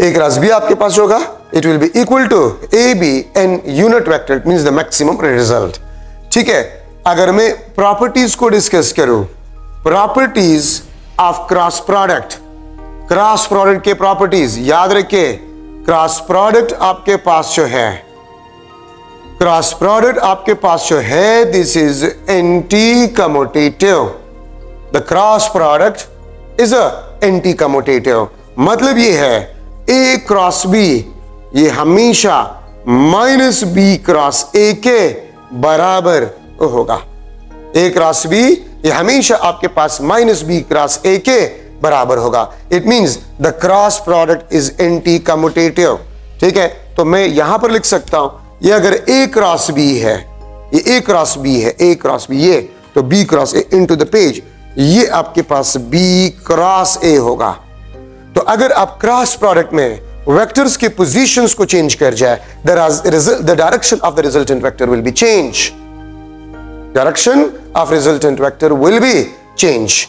A cross B आपके पास होगा, it will be equal to AB n unit vector, it means the maximum result. ठीक है, अगर मैं प्रॉपर्टीज को डिस्कस करूं, properties of cross product, cross product के प्रॉपर्टीज याद रखिए। क्रॉस प्रोडक्ट आपके पास जो है, क्रॉस प्रोडक्ट आपके पास जो है, this is anti commutative. The cross product is a anti commutative. मतलब ये है A क्रॉस B ये हमेशा माइनस B क्रॉस A के बराबर होगा। A क्रॉस B ये हमेशा आपके पास माइनस B क्रॉस A के बराबर होगा। It means the cross product is anti commutative. ठीक है, तो मैं यहां पर लिख सकता हूं, ये अगर A क्रॉस B है, ये A क्रॉस B है, A क्रॉस B ये, तो B cross A into the page, ये आपके पास B क्रॉस A होगा। तो अगर आप क्रॉस प्रोडक्ट में वेक्टर्स के पोजीशंस को चेंज कर जाए, the direction of the resultant vector will be change. Direction of resultant vector will be change.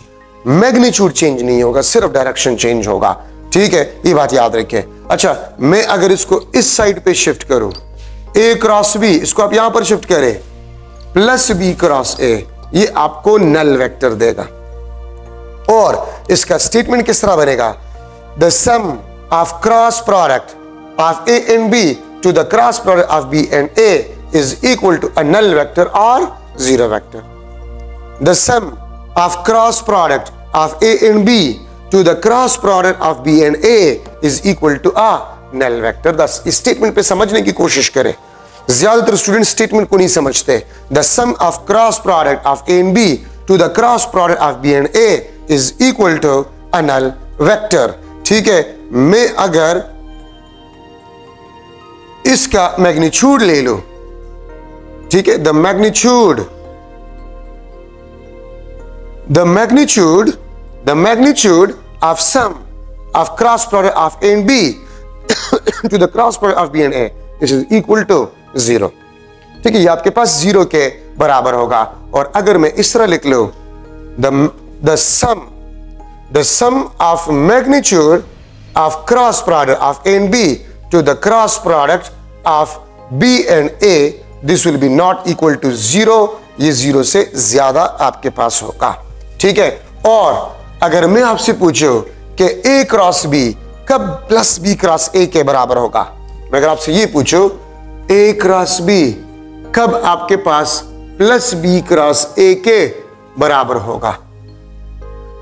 Magnitude change नहीं होगा, सिर्फ डायरेक्शन चेंज होगा। ठीक है, ये बात याद रखें। अच्छा, मैं अगर इसको इस साइड पे शिफ्ट करूं, A क्रॉस B, इसको आप यहां पर शिफ्ट करें, प्लस B क्रॉस A, ये आपको नल वेक्टर देगा। और इसका स्टेटमेंट किस तरह बनेगा? The sum of cross product of A and B to the cross product of B and A is equal to a null vector or zero vector. The sum of cross product of A and B to the cross product of B and A is equal to a null vector. बस इस statement पे समझने की कोशिश करें। ज्यादातर student statement को नहीं समझते। The sum of cross product of A and B to the cross product of B and A is equal to a null vector. ठीक है, मैं अगर इसका मैग्नीट्यूड ले लूं, ठीक है, the magnitude of sum of cross product of A and B to the cross product of B and A, this is equal to 0। ठीक है, ये आपके पास 0 के बराबर होगा। और अगर मैं इस तरह लिख लूं, the sum of magnitude of cross product of A and B to the cross product of B and A, this will be not equal to 0, ये 0 से ज्यादा आपके पास होगा। ठीक है, और अगर मैं आपसे पूछूं कि A क्रॉस B कब प्लस B क्रॉस A के बराबर होगा, मैं अगर आपसे ये पूछूं A क्रॉस B कब आपके पास प्लस B क्रॉस A के बराबर होगा,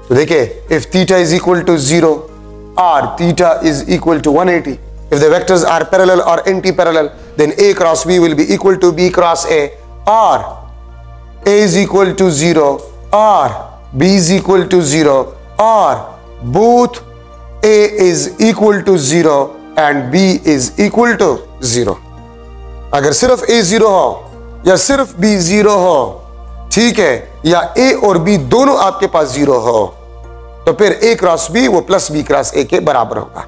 तो देखिए, if theta is equal to 0 or theta is equal to 180, if the vectors are parallel or anti-parallel, then A cross B will be equal to B cross A, or A is equal to 0 or B is equal to 0, or both A is equal to 0 and B is equal to 0। अगर सिर्फ A 0 हो या सिर्फ B 0 हो, ठीक है, या A और B दोनों आपके पास 0 हो, तो फिर A क्रॉस B वो प्लस B क्रॉस A के बराबर होगा।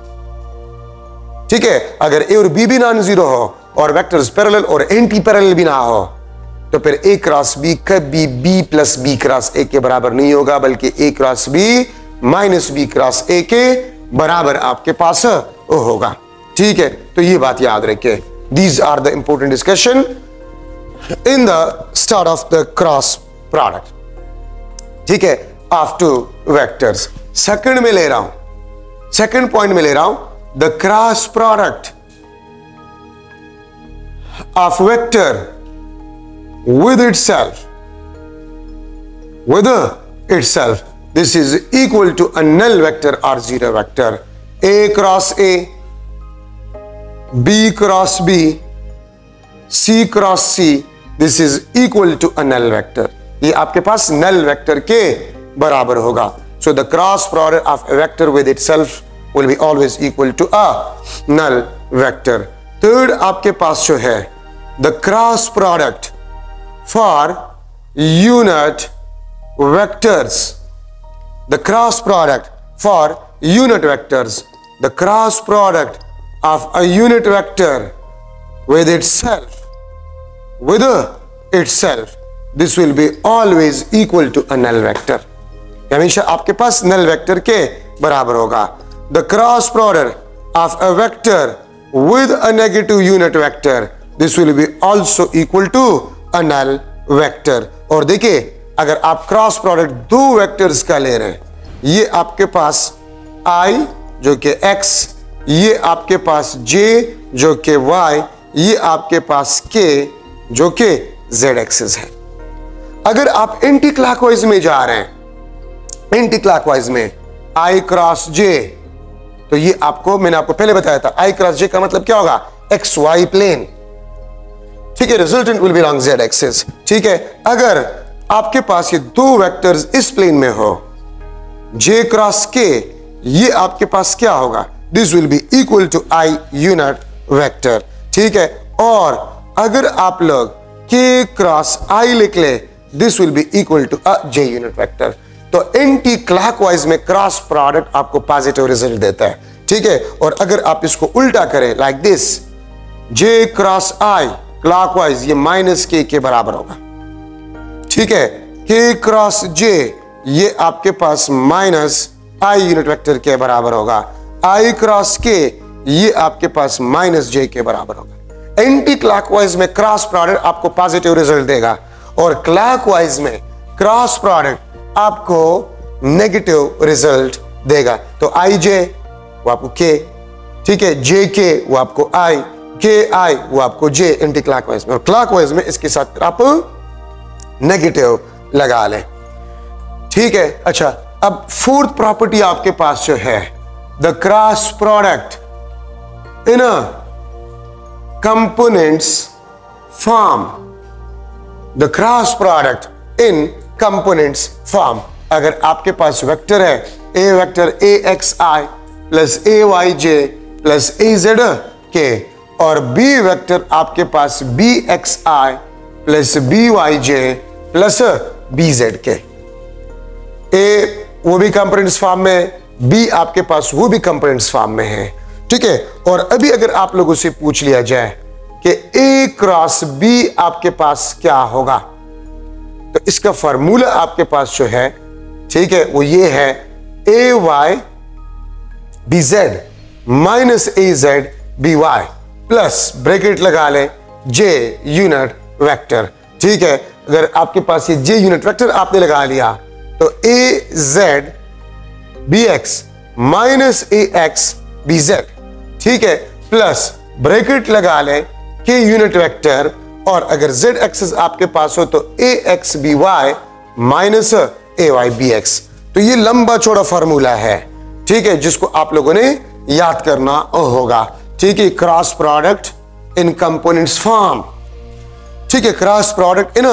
ठीक है, अगर A और B भी नॉन जीरो हो और वेक्टर्स पैरेलल और एंटी पैरेलल भी ना हो, तो फिर A क्रॉस B कभी B plus B cross A के बराबर नहीं होगा, बल्कि A cross B minus B cross A के बराबर आपके पास होगा। ठीक है, तो ये बात याद रखिए। These are the important discussion in the start of the cross product, ठीक है, of two vectors। सेकंड में ले रहा हूं, सेकंड पॉइंट में ले रहा हूं, the cross product of vector with itself, this is equal to a null vector or zero vector। A cross A, B cross B, C cross C, this is equal to a null vector। ये आपके पास null vector के बराबर होगा। So the cross product of a vector with itself will be always equal to a null vector. Third आपके पास जो है the cross product for unit vectors. The cross product for unit vectors. The cross product of a unit vector with itself, this will be always equal to a null vector. हमेशा आपके पास null vector के बराबर होगा. The cross product of a vector with a negative unit vector, this will be also equal to a null vector. और देखिए, अगर आप cross product दो वेक्टर्स का ले रहे हैं, ये आपके पास i जो कि x, ये आपके पास j जो कि y, ये आपके पास k जो कि z एक्सिस है. अगर आप एंटी क्लॉकवाइज में जा रहे हैं, एंटी क्लॉकवाइज में i क्रॉस j, तो ये आपको मैंने आपको पहले बताया था, i क्रॉस j का मतलब क्या होगा, एक्स वाई प्लेन. ठीक है, resultant will be along z axis. ठीक है, अगर आपके पास ये दो वेक्टर्स इस प्लेन में हो, j क्रॉस k, ये आपके पास क्या होगा, this will be equal to i unit vector. ठीक है, और अगर आप लोग k क्रॉस i लिख ले, this will be equal to a j unit vector. तो एंटी क्लॉकवाइज में क्रॉस प्रोडक्ट आपको पॉजिटिव रिजल्ट देता है. ठीक है, और अगर आप इसको उल्टा करें like this, j cross i clockwise, ये माइनस k के बराबर होगा. ठीक है, k क्रॉस j, ये आपके पास माइनस i यूनिट वेक्टर के बराबर होगा. i क्रॉस k, ये आपके पास माइनस j के बराबर होगा. एंटी क्लॉकवाइज में क्रॉस प्रोडक्ट आपको पॉजिटिव रिजल्ट देगा, और क्लॉकवाइज में क्रॉस प्रोडक्ट आपको नेगेटिव रिजल्ट देगा. तो i j वो आपको k, ठीक है, j k वो आपको i, k i वो आपको j एंटी क्लॉकवाइज में, और क्लॉकवाइज में इसके साथ आप नेगेटिव लगा लें. ठीक है, अच्छा, अब फोर्थ प्रॉपर्टी आपके पास जो है, the cross product in a components form. The cross product in components form. अगर आपके पास वेक्टर है, a vector axi plus ayj plus azk, और b वेक्टर आपके पास bxi plus byj plus bzk. a वो भी कंपोनेंट्स फॉर्म में, b आपके पास वो भी कंपोनेंट्स फॉर्म में है. ठीक है, और अभी अगर आप लोगों से पूछ लिया जाए कि a क्रॉस b आपके पास क्या होगा, तो इसका फार्मूला आपके पास जो है, ठीक है, वो ये है ay bz minus az by plus bracket लगा ले j यूनिट वेक्टर. ठीक है, अगर आपके पास ये j यूनिट वेक्टर आपने लगा लिया, तो az bx minus ax bz, ठीक है, प्लस ब्रैकेट लगा ले k यूनिट वेक्टर, और अगर z एक्सिस आपके पास हो तो ax by minus ay bx. तो ये लंबा चौड़ा फार्मूला है, ठीक है, जिसको आप लोगों ने याद करना होगा. ठीक है, क्रॉस प्रोडक्ट इन कंपोनेंट्स फॉर्म. ठीक है, क्रॉस प्रोडक्ट इन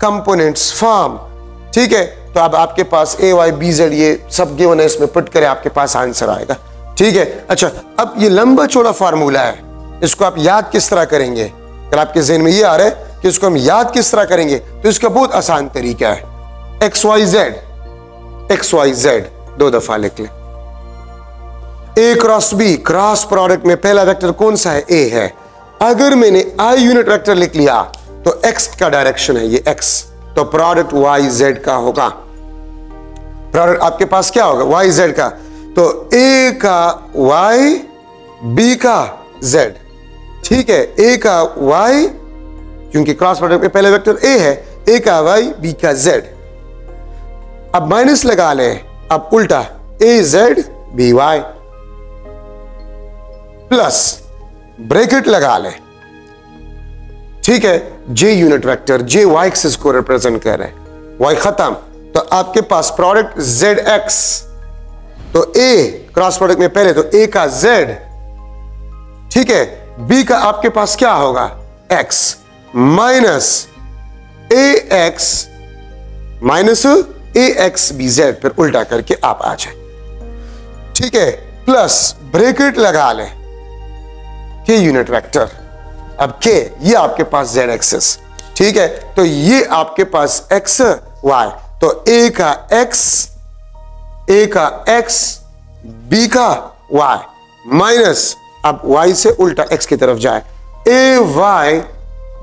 कंपोनेंट्स फॉर्म. ठीक है, तो अब आपके पास ay bz ये सब गिवन है, इसमें पुट करें, आपके पास आंसर आएगा. ठीक है, अच्छा, अब ये लंबा चौड़ा फार्मूला है, इसको आप याद किस तरह करेंगे. अगर आपके ज़हन में ये आ रहा है कि इसको हम याद किस तरह करेंगे, तो इसका बहुत आसान तरीका है. xyz दो दफा लिख लें. a cross b, cross product में पहला वेक्टर कौन सा है, a है. अगर मैंने i यूनिट वेक्टर लिख लिया तो x का डायरेक्शन है ये x, तो प्रोडक्ट yz का होगा. प्रोडक्ट आपके पास क्या होगा, yz का. तो a का y, b का z. ठीक है, a का y, क्योंकि क्रॉस प्रोडक्ट में पहले वेक्टर a है, a का y, b का z. अब माइनस लगा ले, अब उल्टा az by प्लस ब्रैकेट लगा ले. ठीक है, j unit vector, j y axis को रिप्रेजेंट कर रहे हैं, y खत्म. तो आपके पास प्रोडक्ट zx, तो a क्रॉस प्रोडक्ट में पहले तो a का z, ठीक है, b का आपके पास क्या होगा, x minus ax minus ax bz, फिर उल्टा करके आप आ जाए. ठीक है, प्लस ब्रैकेट लगा ले के यूनिट वेक्टर। अब के ये आपके पास z एक्सिस, ठीक है, तो ये आपके पास x y, तो a का x b का y माइनस, अब y से उल्टा x की तरफ जाए, a y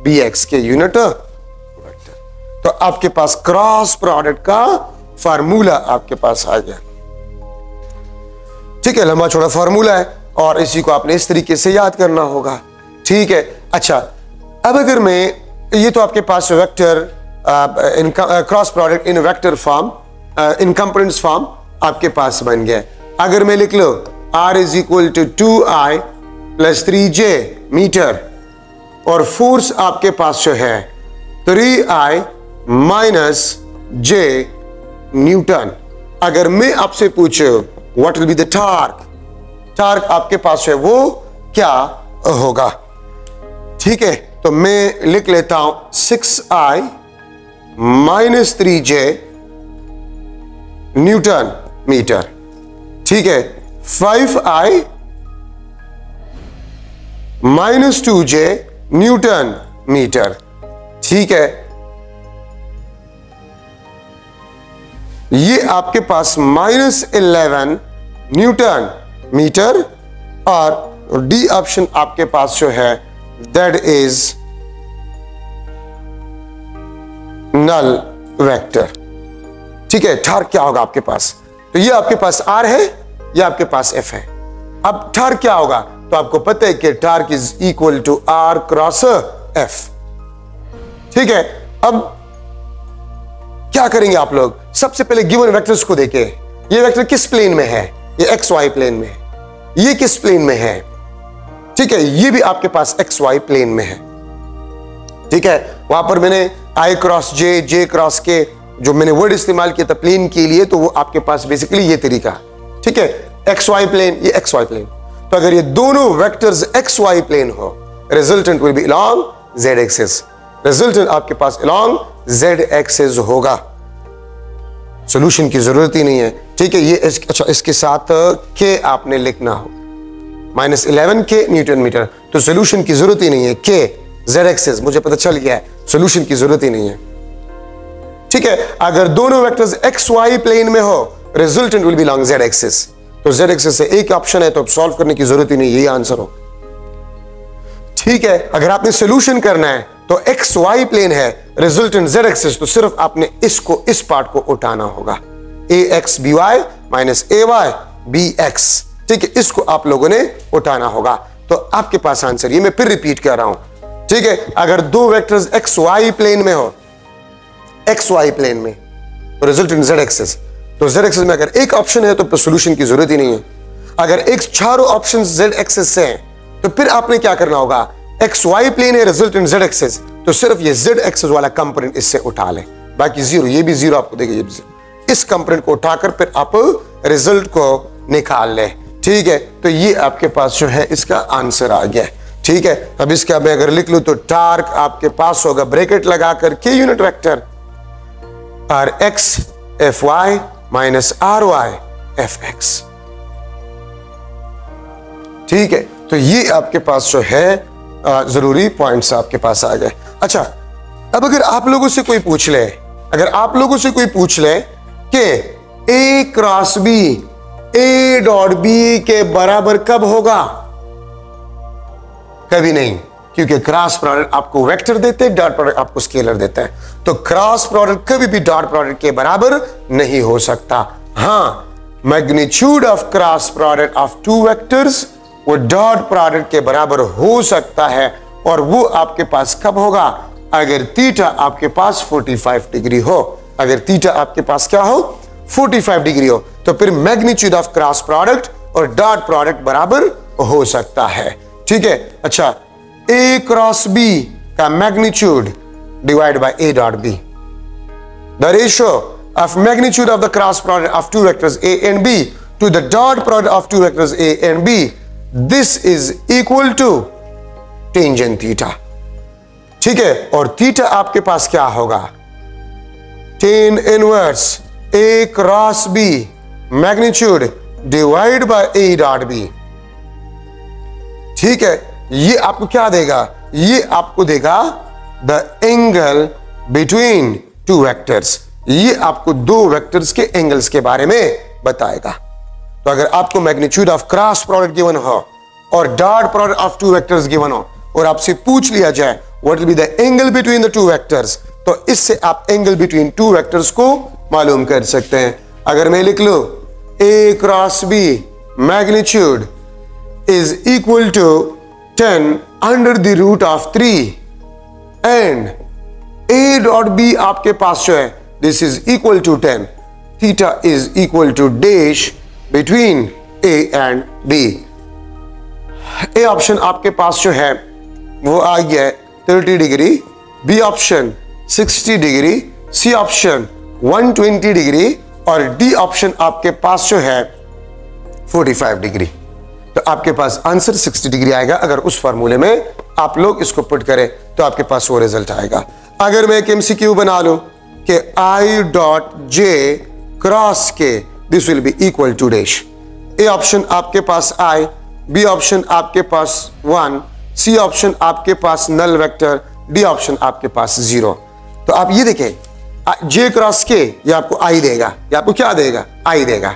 b x के यूनिट वेक्टर। तो आपके पास क्रॉस प्रोडक्ट का फार्मूला आपके पास आ गया। ठीक है, लंबा चौड़ा फार्मूला है और इसी को आपने इस तरीके से याद करना होगा। ठीक है, अच्छा, अब अगर मैं, ये तो आपके पास vector in cross product in vector form, in components form आपके पास बन गया। अगर मैं लिख लो r is equal to 2i plus 3j metre और फोर्स आपके पास जो है 3i माइनस j न्यूटन। अगर मैं आपसे पूछूं what will be the torque, torque आपके पास है वो क्या होगा? ठीक है, तो मैं लिख लेता हूं 6i minus 3j Newton metre. ठीक है, 5i minus 2j Newton metre. ठीक है, ये आपके पास माइनस 11 न्यूटन मीटर और डी ऑप्शन आपके पास जो है दैट इज नल वेक्टर। ठीक है, टॉर्क क्या होगा आपके पास? तो ये आपके पास R है, ये आपके पास F है। अब टॉर्क क्या होगा? तो आपको पता है कि torque is equal to R cross F। ठीक है, अब क्या करेंगे आप लोग? सबसे पहले गिवन वेक्टर्स को देखें। ये वेक्टर किस प्लेन में है? ये XY प्लेन में है। ये किस प्लेन में है? ठीक है, ये भी आपके पास XY प्लेन में है। ठीक है, वहां पर मैंने I cross J cross K जो मैंने वर्ड इस्तेमाल किया था प्लेन के लिए, तो वो आपके पास बेसिकली ये तरीका। ठीक है, XY प्लेन, ये XY प्लेन। तो अगर ये दोनों वेक्टर्स XY प्लेन हो, resultant will be along Z axis. Resultant आपके पास अलोंग Z एक्सिस होगा। सॉल्यूशन की जरूरत ही नहीं है। ठीक है, ये अच्छा, इसके साथ K आपने लिखना हो, माइनस 11 K न्यूटन मीटर। तो सॉल्यूशन की जरूरत ही नहीं है। K Z एक्सिस मुझे पता चल गया है, सॉल्यूशन की जरूरत ही नहीं है। ठीक है, अगर दोनों वेक्टर्स XY प्लेन में हो, resultant will be along Z axis. तो Z एक्सिस से एक ऑप्शन है, तो अब सॉल्व करने की जरूरत ही नहीं, यही आंसर हो। ठीक है, अगर आपने सॉल्यूशन करना है तो XY प्लेन है, रिजल्टेंट Z एक्सिस, तो सिर्फ आपने इसको, इस पार्ट को उठाना होगा, AX BY minus AY BX। ठीक है, इसको आप लोगों ने उठाना होगा, तो आपके पास आंसर। ये मैं फिर रिपीट कर रहा हूं। ठीक है, अगर दो वेक्टर्स XY प्लेन में हो, XY प्लेन में, तो रिजल्टेंट Z एक्सिस, तो Z एक्सिस में अगर एक ऑप्शन है तो सॉल्यूशन की जरूरत ही नहीं है। अगर एक चारों ऑप्शन Z एक्सिस से हैं, तो फिर आपने क्या करना होगा? XY प्लेन है, रिजल्टेंट Z एक्सिस, तो सिर्फ ये Z एक्सिस वाला कंपोनेंट इससे उठा ले, बाकी जीरो, ये भी जीरो आपको देगा, ये भी जीरो। इस कंपोनेंट को उठाकर फिर आप रिजल्ट को निकाल ले। ठीक है, तो ये आपके पास जो है इसका आंसर आ गया। ठीक है, अब इसका मैं अगर लिख लूं तो टॉर्क आपके पास होगा ब्रैकेट लगाकर K unit vector RX FY minus RY FX। ठीक है, तो ये आपके पास जो है जरूरी पॉइंट्स आपके पास आ गए। अच्छा, अब अगर आप लोगों से कोई पूछ ले, कि A cross B A dot B के बराबर कब होगा? कभी नहीं, क्योंकि क्रॉस प्रोडक्ट आपको वेक्टर देते हैं, डॉट प्रोडक्ट आपको स्केलर देता है। तो क्रॉस प्रोडक्ट कभी भी डॉट प्रोडक्ट के बराबर नहीं हो सकता। हाँ, magnitude of cross product of two vectors वो डॉट प्रोडक्ट के बराबर हो सकता है, और वो आपके पास कब होगा? अगर थीटा आपके पास 45 डिग्री हो। अगर थीटा आपके पास क्या हो? 45 डिग्री हो, तो फिर मैग्नीट्यूड ऑफ क्रॉस प्रोडक्ट और डॉट प्रोडक्ट बराबर हो सकता है। ठीक है, अच्छा, A क्रॉस B का magnitude divide by A dot B, the ratio of magnitude of the cross product of two vectors A and B to the dot product of two vectors A and B, this is equal to tangent theta. ठीक है, और theta आपके पास क्या होगा? tan inverse A cross B magnitude divide by A dot B. ठीक है, ये आपको क्या देगा? ये आपको देगा the angle between two vectors. ये आपको दो वेक्टर्स के एंगल्स के बारे में बताएगा। तो अगर आपको magnitude of cross product given हो और dot product of two vectors given हो और आपसे पूछ लिया जाए what will be the angle between the two vectors, तो इससे आप एंगल बिटवीन टू वेक्टर्स को मालूम कर सकते हैं। अगर मैं लिख लूं a cross b magnitude is equal to 10 under the root of 3 and a dot b आपके पास जो है this is equal to 10, theta is equal to dash between a and b। A option आपके पास जो है वो आ गया 30 degree, B option 60 degree, C option 120 degree और डी ऑप्शन आपके पास जो है 45 डिग्री। तो आपके पास आंसर 60 डिग्री आएगा। अगर उस फार्मूले में आप लोग इसको पुट करें तो आपके पास वो रिजल्ट आएगा। अगर मैं एक एमसीक्यू बना लूं कि i dot j cross k this will be equal to dash, A option आपके पास आई, बी ऑप्शन आपके पास 1, सी ऑप्शन आपके पास नल वेक्टर, डी ऑप्शन आपके पास 0। तो आप ये देखें जे क्रॉस के ये आपको आई देगा, ये आपको क्या देगा? आई देगा।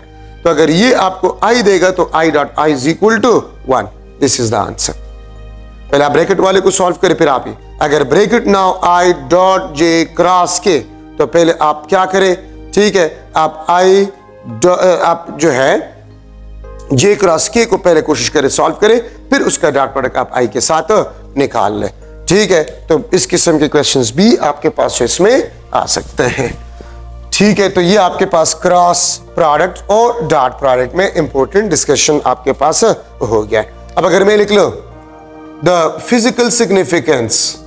तो अगर ये आपको आई देगा तो i dot i is equal to 1। This is the answer. पहले आप ब्रैकेट वाले को सॉल्व करें फिर आप ही। अगर bracket now I dot j cross के तो पहले आप क्या करें? ठीक है, आप आप जो है जे क्रॉस के को पहले कोशिश करें सॉल्व करें, फिर उसका डॉट प्रोडक्ट आप आई के साथ निकाल लें। ठीक है, तो इस किस्म के क्वेश्चंस भी आपके पास इसमें आ सकते हैं। ठीक है, तो ये आपके पास क्रॉस प्रोडक्ट और डॉट प्रोडक्ट में इंपॉर्टेंट डिस्कशन आपके पास हो गया। अब अगर मैं लिख लो the physical significance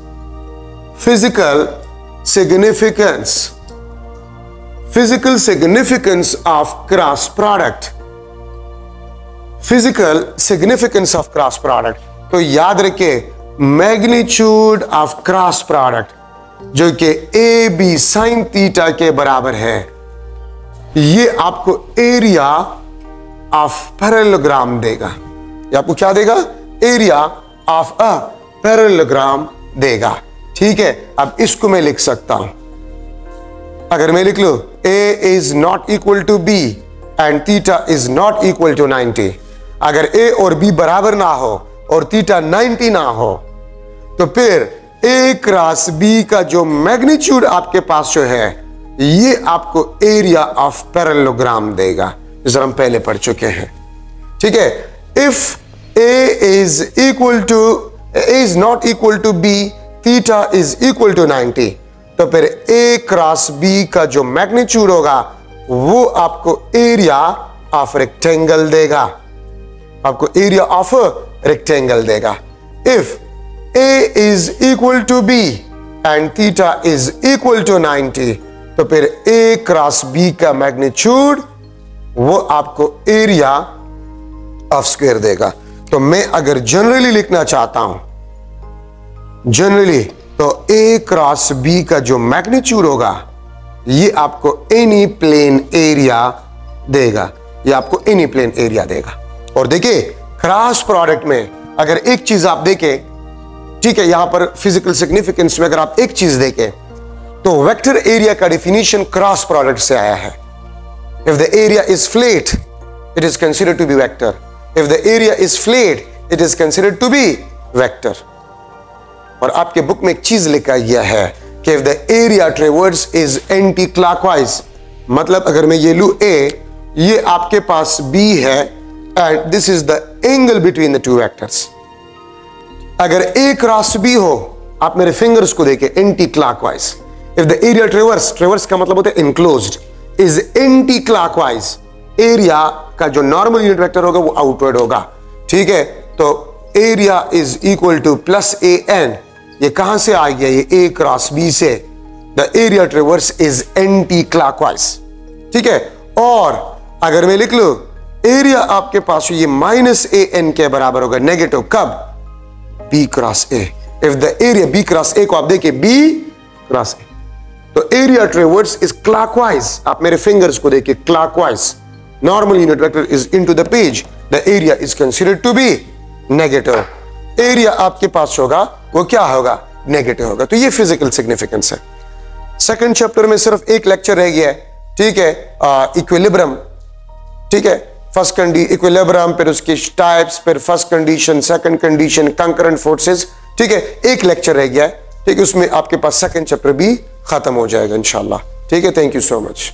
of cross product, physical significance of cross product. तो याद रखिए मैग्नीट्यूड ऑफ क्रॉस प्रोडक्ट जो कि ए बी साइन थीटा के बराबर है, ये आपको एरिया ऑफ पैरेललोग्राम देगा। ये आपको क्या देगा? एरिया ऑफ अ पैरेललोग्राम देगा। ठीक है, अब इसको मैं लिख सकता हूं। अगर मैं लिख लूं A is not equal to B and theta is not equal to 90, अगर ए और बी बराबर ना हो और थीटा 90 ना हो तो फिर ए क्रॉस बी का जो मैग्नीट्यूड आपके पास जो है ये आपको एरिया ऑफ पैरेललोग्राम देगा, जिसे हम पहले पढ़ चुके हैं। ठीक है, if A is not equal to B, theta is equal to 90, तो फिर ए क्रॉस बी का जो मैग्नीट्यूड होगा वो आपको एरिया ऑफ रेक्टेंगल देगा, आपको एरिया ऑफ रेक्टेंगल देगा। If A is equal to B and theta is equal to 90, तो फिर ए क्रॉस बी का मैग्नीट्यूड वो आपको एरिया ऑफ स्क्वायर देगा। तो मैं अगर जनरली लिखना चाहता हूं, जनरली तो ए क्रॉस बी का जो मैग्नीट्यूड होगा ये आपको एनी प्लेन एरिया देगा, ये आपको एनी प्लेन एरिया देगा। और देखिए क्रॉस प्रोडक्ट में अगर एक चीज आप देखें, ठीक है, यहां पर फिजिकल सिग्निफिकेंस में अगर आप एक चीज देखें तो वेक्टर एरिया का डेफिनेशन क्रॉस प्रोडक्ट से आया है। If the area is flat it is considered to be vector, if the area is flat it is considered to be vector. और आपके बुक में एक चीज लिखा गया है कि if the area traverse is anti clockwise, मतलब अगर मैं ये लू ए, ये आपके पास बी है and this is the angle between the two vectors. अगर ए क्रॉस बी हो, आप मेरे फिंगर्स को देखें, anti clockwise. If the area ट्रेवर्स का मतलब होता है enclosed, is anti clockwise, area का जो नॉर्मल यूनिट वेक्टर होगा वो आउटवर्ड होगा। ठीक है, तो area is equal to plus A n, ये कहां से आ गया? ये ए क्रॉस बी से। The area traverse is anti clockwise. ठीक है, और अगर मैं लिख लूं एरिया आपके पास ये माइनस ए एन के बराबर होगा, नेगेटिव, कब? B cross A. If the area B cross A को आप देखिए बी क्रॉस ए, तो एरिया ट्रेवर्स इज क्लॉकवाइज। आप मेरे फिंगर्स को देखिए, clockwise. normal unit vector is into the page, the area is considered to be negative. Area आपके पास होगा वो क्या होगा, नेगेटिव होगा। तो ये फिजिकल सिग्निफिकेंस है। सेकंड चैप्टर में सिर्फ एक लेक्चर रह गया है, ठीक है, इक्विलिब्रियम, ठीक है, फर्स्ट कंडीशन इक्विलिब्रियम, फिर उसके टाइप्स, फिर first condition, second condition, concurrent forces, ठीक है, एक लेक्चर रह गया है, ठीक है, उसमें आपके पास सेकंड चैप्टर भी खत्म हो जाएगा इंशाल्लाह, ठीक है। Thank you so much.